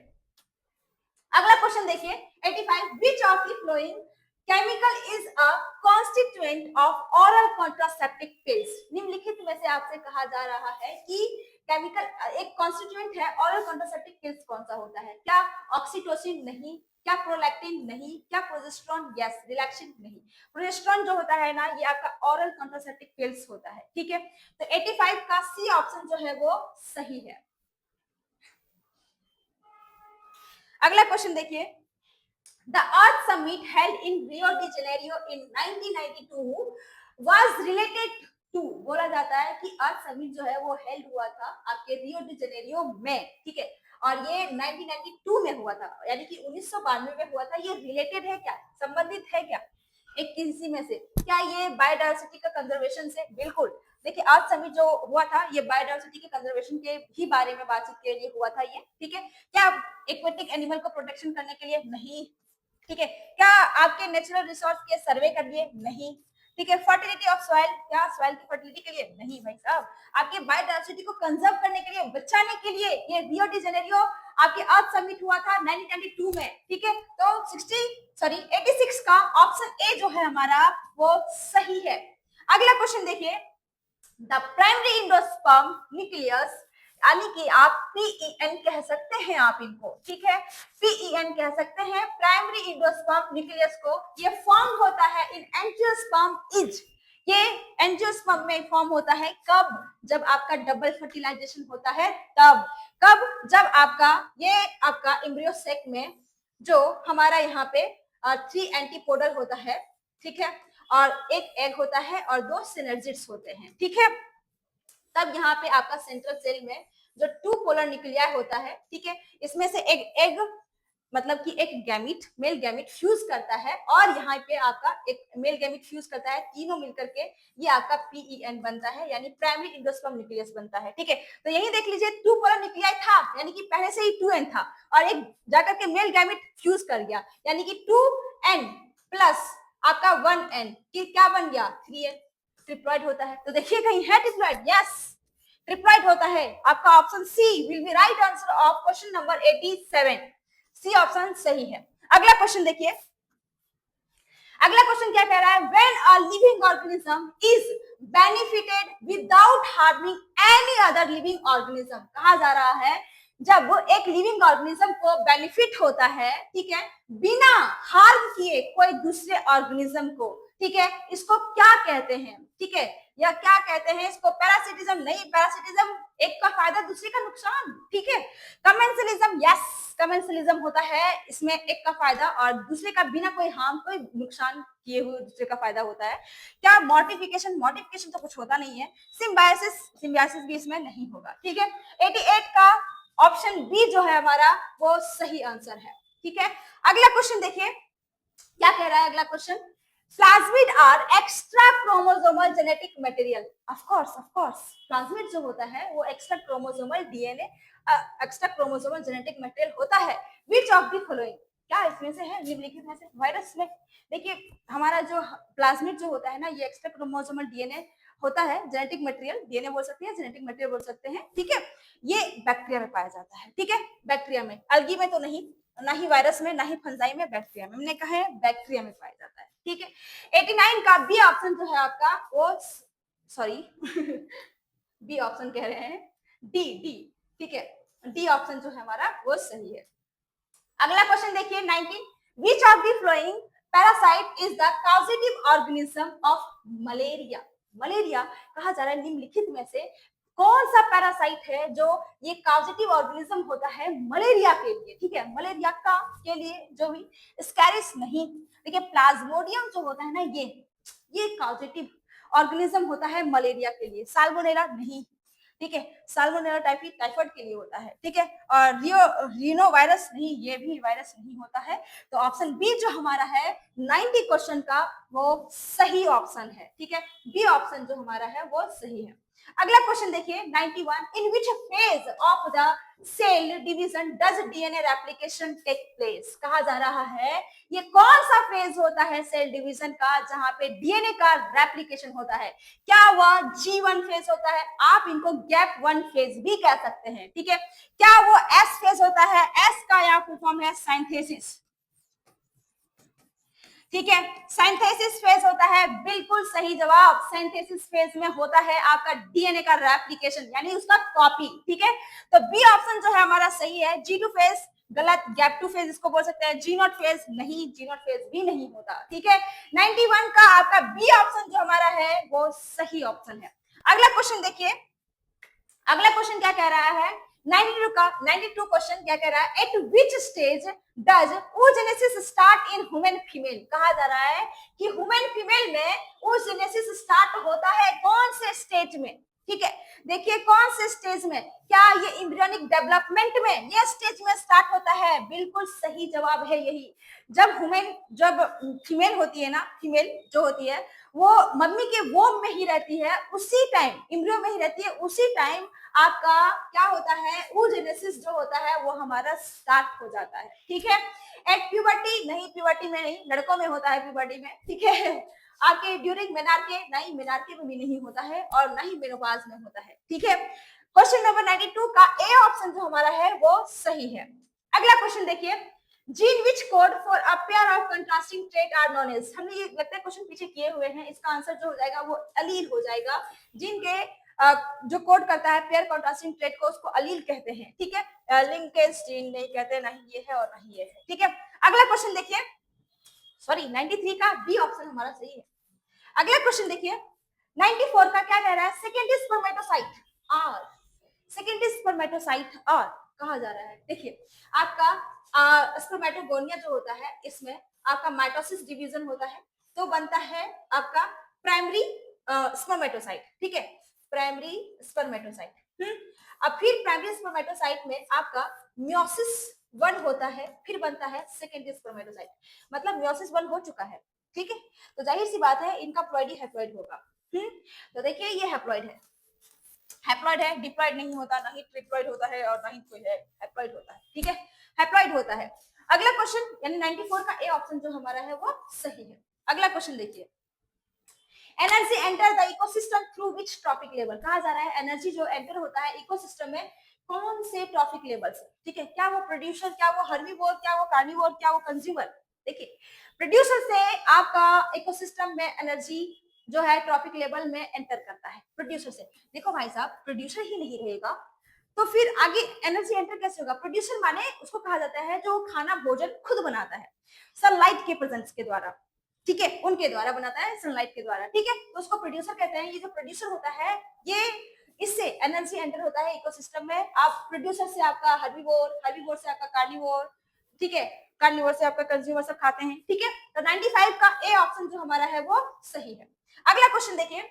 अगला क्वेश्चन देखिए, 85 विच of the flowing chemical is a constituent of oral contraceptive pills. निम्नलिखित में से आपसे कहा जा रहा है कि केमिकल एक कॉन्स्टिट्यूएंट है ओरल कॉन्ट्रासेप्टिव पिल्स, कौन सा होता है। क्या ऑक्सीटोसिन? नहीं। क्या प्रोलैक्टिन? नहीं। क्या प्रोजेस्टेरोन? यस। रिलैक्सिन? नहीं। प्रोजेस्टेरोन जो होता है ना, ये आपका ओरल कॉन्ट्रासेप्टिव पिल्स होता है, ठीक है। तो 85 का सी ऑप्शन जो है वो सही है। अगला क्वेश्चन देखिए, the Earth Summit held in Rio de Janeiro in 1992 was related to. बोला जाता है कि अर्थ समिट जो है वो हेल्ड हुआ था आपके रियो डी जेनेरियो में, ठीक है। और ये 1992 में हुआ था, यानी कि 1992 में हुआ था। ये रिलेटेड है क्या, संबंधित है क्या एक किसी में से? क्या ये बायोडायवर्सिटी का कंजर्वेशन से? बिल्कुल। देखिए अर्थ समिट जो हुआ था ये बायोडायवर्सिटी के कंजर्वेशन के ही बारे में बातचीत के लिए हुआ था ये, ठीक है। क्या एक्वेटिक एनिमल को प्रोटेक्शन करने के लिए? नहीं, ठीक है। क्या आपके नेचुरल रिसोर्स के सर्वे कर लिए? नहीं, ठीक है। फर्टिलिटी ऑफ सॉइल, क्या सॉइल की फर्टिलिटी के लिए? नहीं भाई साहब। आपके बायोडायवर्सिटी को कंजर्व करने के लिए, बचाने के लिए ये रियो डी जेनेरियो आपके अर्थ समिट हुआ था 1992 में, ठीक है। तो 86 का ऑप्शन ए जो है हमारा वो सही है। अगला क्वेश्चन देखिए, द प्राइमरी एंडोस्पर्म न्यूक्लियस, यानी कि आप पीईएन कह सकते हैं आप इनको, ठीक है। पीईएन कह सकते हैं प्राइमरी एंडोस्पर्म न्यूक्लियस को। ये फॉर्म होता है इन एंजियोस्पर्म इज। ये एंजियोस्पर्म में फॉर्म होता है कब? जब आपका डबल फर्टिलाइजेशन होता है तब। कब? जब आपका ये आपका एम्ब्रियो सेक में जो हमारा यहाँ पे 3 एंटीपोडल होता है, ठीक है, और एक एग होता है और 2 सिनर्जिड्स होते हैं, ठीक है। तब यहाँ पे आपका सेंट्रल सेल में जो 2 पोलर न्यूक्लियाई होता है, ठीक है, इसमें से एक एग मतलब कि एक गैमिट, मेल गैमिट फ्यूज करता है और यहाँ पे आपका एक मेल गैमिट फ्यूज करता है, तीनों मिलकर के ये आपका पीईएन बनता है, यानी प्राइमरी एंडोस्पर्म न्यूक्लियस बनता है, ठीक है। तो यही देख लीजिए 2 पोलर न्यूक्लियाई था, यानी कि पहले से ही 2n था और एक जाकर के मेल गैमिट फ्यूज कर गया, यानी कि 2n प्लस आपका 1n की क्या बन गया? 3n। ट्रिप्लॉइड होता है। तो देखिए कहीं है ट्रिप्लॉइड? यस, ट्रिप्लॉइड होता है। आपका option C will be right answer of question number 87। C option सही है। अगला क्वेश्चन देखिए, अगला क्वेश्चन क्या कह रहा है, when a living organism is benefited without harming any other living organism. कहा जा रहा है जब एक लिविंग ऑर्गेनिज्म को बेनिफिट होता है, ठीक है, बिना हार्म किए कोई दूसरे ऑर्गेनिज्म को, ठीक है, इसको क्या कहते हैं? ठीक है, या क्या कहते हैं इसको? पैरासिटिज्म नहीं, पैरासिटिज्म एक का फायदा दूसरे का नुकसान, ठीक है। कमेंसलिज्म, यस, कमेंसलिज्म होता है इसमें एक का फायदा और दूसरे का बिना कोई हार्म, कोई नुकसान किए हुए दूसरे का फायदा होता है। क्या मॉडिफिकेशन? मॉडिफिकेशन तो कुछ होता नहीं है। सिम्बायोसिस, सिम्बायोसिस भी इसमें नहीं होगा, ठीक है। 88 का ऑप्शन बी जो है हमारा वो सही आंसर है, ठीक है। अगला क्वेश्चन देखिए क्या कह रहा है अगला question, plasmid are extra chromosomal genetic material. Of course plasmid जो होता है वो extra chromosomal DNA, extra chromosomal genetic material होता है। विच ऑफ द फॉलोइंग, क्या इसमें से है? निम्नलिखित में से वायरस में। देखिए हमारा जो प्लाज्मिड जो होता है ना, ये एक्स्ट्रा क्रोमोसोमल डीएनए होता है, जेनेटिक मटेरियल, डीएनए बोल सकते हैं, जेनेटिक मटेरियल बोल सकते हैं, ठीक है। ये बैक्टीरिया में पाया जाता है, ठीक है, बैक्टीरिया में, अलगी में तो नहीं, ना ही वायरस में, ना ही फंजाई में, बैक्टीरिया में। हमने कहा है बैक्टीरिया में पाया जाता है, ठीक है। 89 का बी ऑप्शन जो है आपका वो सॉरी बी ऑप्शन कह रहे हैं, डी डी, ठीक है, डी ऑप्शन जो है हमारा वो सही है। अगला क्वेश्चन देखिए 19, विच of the flowing parasite is the causative organism of malaria. Malaria कहा जा रहा है निम्नलिखित में से कौन सा पैरासाइट है जो ये कॉजेटिव ऑर्गेनिज्म होता है मलेरिया के लिए, ठीक है, मलेरिया का के लिए जो भी स्कैरिस नहीं। देखिए प्लाज्मोडियम जो होता है ना, ये कॉजेटिव ऑर्गेनिज्म होता है मलेरिया के लिए। साल्मोनेला नहीं, ठीक है। साल्मोनेला टाइफाइड के लिए होता है, ठीक है। और रीनो वायरस नहीं, ये भी वायरस नहीं होता है। तो ऑप्शन बी जो हमारा है 90 क्वेश्चन का वो सही ऑप्शन है, ठीक है। बी ऑप्शन जो हमारा है वो सही है। अगला क्वेश्चन देखिए 91, in which phase of the cell division does DNA replication take place. कहा जा रहा है ये कौन सा फेज होता है सेल डिवीजन का जहां पे डीएनए का रेप्लिकेशन होता है। क्या वह G1 फेज होता है, आप इनको गैप 1 फेज भी कह सकते हैं, ठीक है। क्या वो S फेज होता है, S का यहाँ फुल फॉर्म है साइंथेसिस, ठीक है। साइंथेसिस फेज होता है, बिल्कुल सही जवाब। साइंथेसिस फेज में होता है आपका डीएनए का रेप्लिकेशन यानी उसका कॉपी, ठीक है। तो बी ऑप्शन जो है हमारा सही है। G2 फेज गलत, गैप 2 फेज इसको बोल सकते हैं। G0 फेज नहीं, G0 फेज भी नहीं होता, ठीक है। 91 का आपका बी ऑप्शन जो हमारा है वो सही ऑप्शन है। अगला क्वेश्चन देखिए, अगला क्वेश्चन क्या कह रहा है 92 क्वेश्चन क्या कह रहा है, eight which stage does oogenesis start in human female. कहा जा रहा है कि ह्यूमन फीमेल में oogenesis स्टार्ट होता है कौन से स्टेज में, ठीक है। देखिए कौन से स्टेज में, क्या ये एम्ब्रियोनिक डेवलपमेंट में, ये स्टेज में स्टार्ट होता है, बिल्कुल सही जवाब है यही। जब फीमेल होती है ना, फीमेल जो होती है वो मम्मी के वोम में ही रहती है, उसी टाइम एम्ब्रियो में ही रहती है, उसी टाइम आपका क्या होता है oogenesis जो होता है वो हमारा स्टार्ट हो जाता है, ठीक है। एट प्यूबर्टी नहीं, प्यूबर्टी में नहीं, लड़कों में होता है प्यूबर्टी में, ठीक है। आपके ड्यूरिंग मेनार्के नहीं, मेनार्के में भी नहीं होता है और ना ही मेनोपाज में होता है, ठीक है। क्वेश्चन नंबर 92 का ए ऑप्शन जो हमारा है वो सही है। अगला क्वेश्चन देखिए, gene which code for a pair of contrasting trait are known as. हमने ये लगता है क्वेश्चन पीछे किए हुए हैं, इसका आंसर जो हो जाएगा वो अलील हो जाएगा। जीन के जो कोड करता है पेयर कंट्रास्टिंग ट्रेट को उसको अलील कहते हैं, ठीक है। लिंकेज जीन नहीं कहते, नहीं ये है और नहीं ये है, ठीक है। अगला क्वेश्चन देखिए, सॉरी 93 का बी ऑप्शन हमारा सही है। अगला क्वेश्चन देखिए 94 का क्या कह रहा है, सेकेंडरी स्पर्मेटोसाइट और सेकेंडरी स्पर्मेटोसाइट और कहा जा रहा है। देखिए आपका स्पर्मेटोगोनिया जो होता है इसमें आपका माइटोसिस डिवीजन होता है, तो बनता है आपका प्राइमरी स्पर्मेटोसाइट, ठीक है। प्राइमरी स्पर्मेटोसाइट अब फिर प्राइमरी स्पर्मेटोसाइट में आपका मियोसिस 1 होता है, फिर बनता है सेकेंडरी स्पर्मेटोसाइट, मतलब मियोसिस 1 हो चुका है, ठीक है। तो जाहिर सी बात है इनका प्लॉइड ही हैप्लॉइड होगा। तो देखिए ये हैप्लॉइड है, हैप्लॉइड है, डिप्लॉइड नहीं होता, ना ही ट्रिप्लॉइड होता है और ना ही कोई है, हैप्लॉइड होता है, ठीक है। हैप्लॉइड होता है। अगला क्वेश्चन यानी 94 का ए ऑप्शन जो हमारा है वो सही है। अगला क्वेश्चन देखिए, energy enter the ecosystem through which trophic level. कहा जा रहा है एनर्जी जो एंटर होता है इकोसिस्टम में कौन से ट्रॉपिक लेवल से, ठीक है। क्या वो प्रोड्यूसर, क्या वो हर्बीवोर, क्या वो कार्निवोर, क्या वो कंज्यूमर। देखिए प्रोड्यूसर से आपका इकोसिस्टम में एनर्जी जो है ट्रॉपिक लेवल में एंटर करता है, प्रोड्यूसर से। देखो भाई साहब प्रोड्यूसर ही नहीं रहेगा तो फिर आगे एनर्जी एंटर कैसे होगा। प्रोड्यूसर माने उसको कहा जाता है जो खाना भोजन खुद बनाता है सनलाइट के प्रेजेंस के द्वारा, ठीक है, उनके द्वारा बनाता है सनलाइट के द्वारा, ठीक है। तो उसको प्रोड्यूसर कहते हैं। ये जो प्रोड्यूसर होता है ये इससे एनर्जी एंटर होता है इकोसिस्टम में। आप प्रोड्यूसर से आपका हर्बीवोर, हर्बीवोर से आपका कार्निवोर, ठीक है, कार्निवोर से आपका कंज्यूमर सब खाते हैं, ठीक है। तो 95 का ए ऑप्शन जो हमारा है वो सही है। अगला क्वेश्चन देखिए,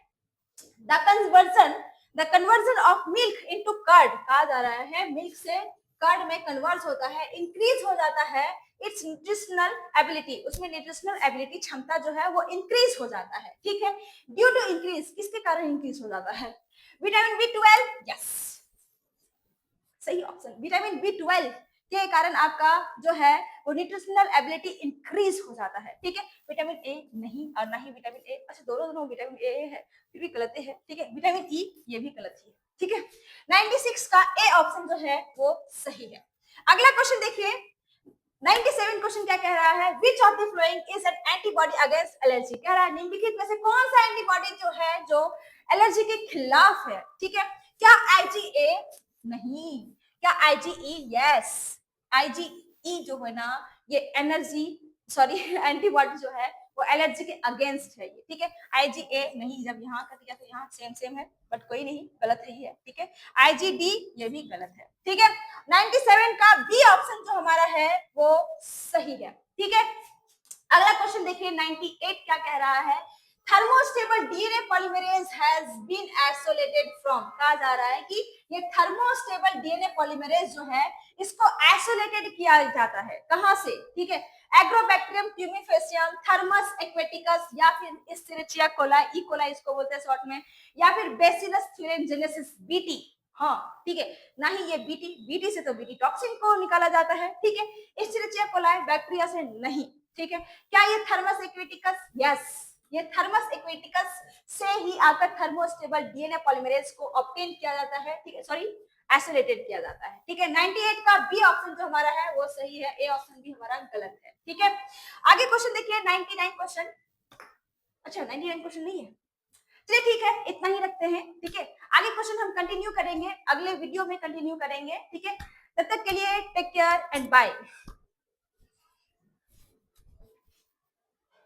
the conversion of milk into curd. कहा जा रहा है मिल्क से कर्ड में कन्वर्ट होता है, इंक्रीज हो जाता है इट्स न्यूट्रिशनल एबिलिटी, उसमें न्यूट्रिशनल एबिलिटी क्षमता जो है वो इंक्रीज हो जाता है, ठीक है। ड्यू टू इंक्रीज, किसके कारण इंक्रीज हो जाता है, विटामिन B12, यस सही ऑप्शन। विटामिन B12 के कारण आपका जो है वो न्यूट्रिशनल एबिलिटी इंक्रीज हो जाता है, ठीक है। विटामिन ए नहीं और ना ही विटामिन ए, अच्छा दोनों विटामिन ए है फिर भी गलत है, ठीक है। विटामिन ई ये भी गलत है, ठीक है। 96 का ए ऑप्शन जो है वो सही है। अगला क्वेश्चन देखिए 97 क्वेश्चन क्या कह रहा है, which of the following is an antibody against allergy. कह रहा है निम्नलिखित में से कौन सा एंटीबॉडी जो है जो एलर्जी के खिलाफ है, ठीक है। क्या IgA नहीं, क्या IgE, यस IgE जो है ना ये एनर्जी सॉरी एंटीबॉडी जो है वो एलर्जी के अगेंस्ट है ये, ठीक है। IgA नहीं, जब यहाँ कर दिया तो यहाँ सेम है बट कोई नहीं, गलत है ये, ठीक है। IgD ये भी गलत है, ठीक है। 97 का बी ऑप्शन जो हमारा है वो सही है, ठीक है। अगला क्वेश्चन देखिए 98 क्या कह रहा है, thermostable DNA polymerase has been isolated from, कहा जा रहा है कि ये थर्मोस्टेबल डीएनए पॉलीमरेज जो है इसको आइसोलेटेड किया जाता है, कहां से, ठीक है, एग्रोबैक्टीरियम ट्यूमिफेसियम, थर्मस एक्वेटिकस, या फिर एस्चेरिचिया कोलाई, ई कोलाई इसको बोलते हैं शॉर्ट में, या फिर बेसिलस thuringiensis बीटी। हाँ ठीक है, ना ही ये बीटी, बीटी से तो बीटी टॉक्सिन को निकाला जाता है, ठीक है, एस्चेरिचिया कोलाई बैक्टीरिया से नहीं, ठीक है। क्या ये थर्मस एक्वेटिकस, यस, ये थर्मस एक्वेटिकस से ही आकर थर्मोस्टेबल डीएनए पॉलीमरेज को ऑब्टेन किया जाता है, ठीक है, सॉरी आइसोलेटेड किया जाता है, ठीक है। 98 का बी ऑप्शन जो हमारा है वो सही है, ए ऑप्शन भी हमारा गलत है, ठीक है। आगे क्वेश्चन देखिए 99 क्वेश्चन, अच्छा 99 क्वेश्चन नहीं है, चलिए ठीक है इतना ही रखते हैं, ठीक है। आगे क्वेश्चन हम कंटिन्यू करेंगे, अगले वीडियो में कंटिन्यू करेंगे, ठीक है। तब तक के लिए टेक केयर एंड बाय।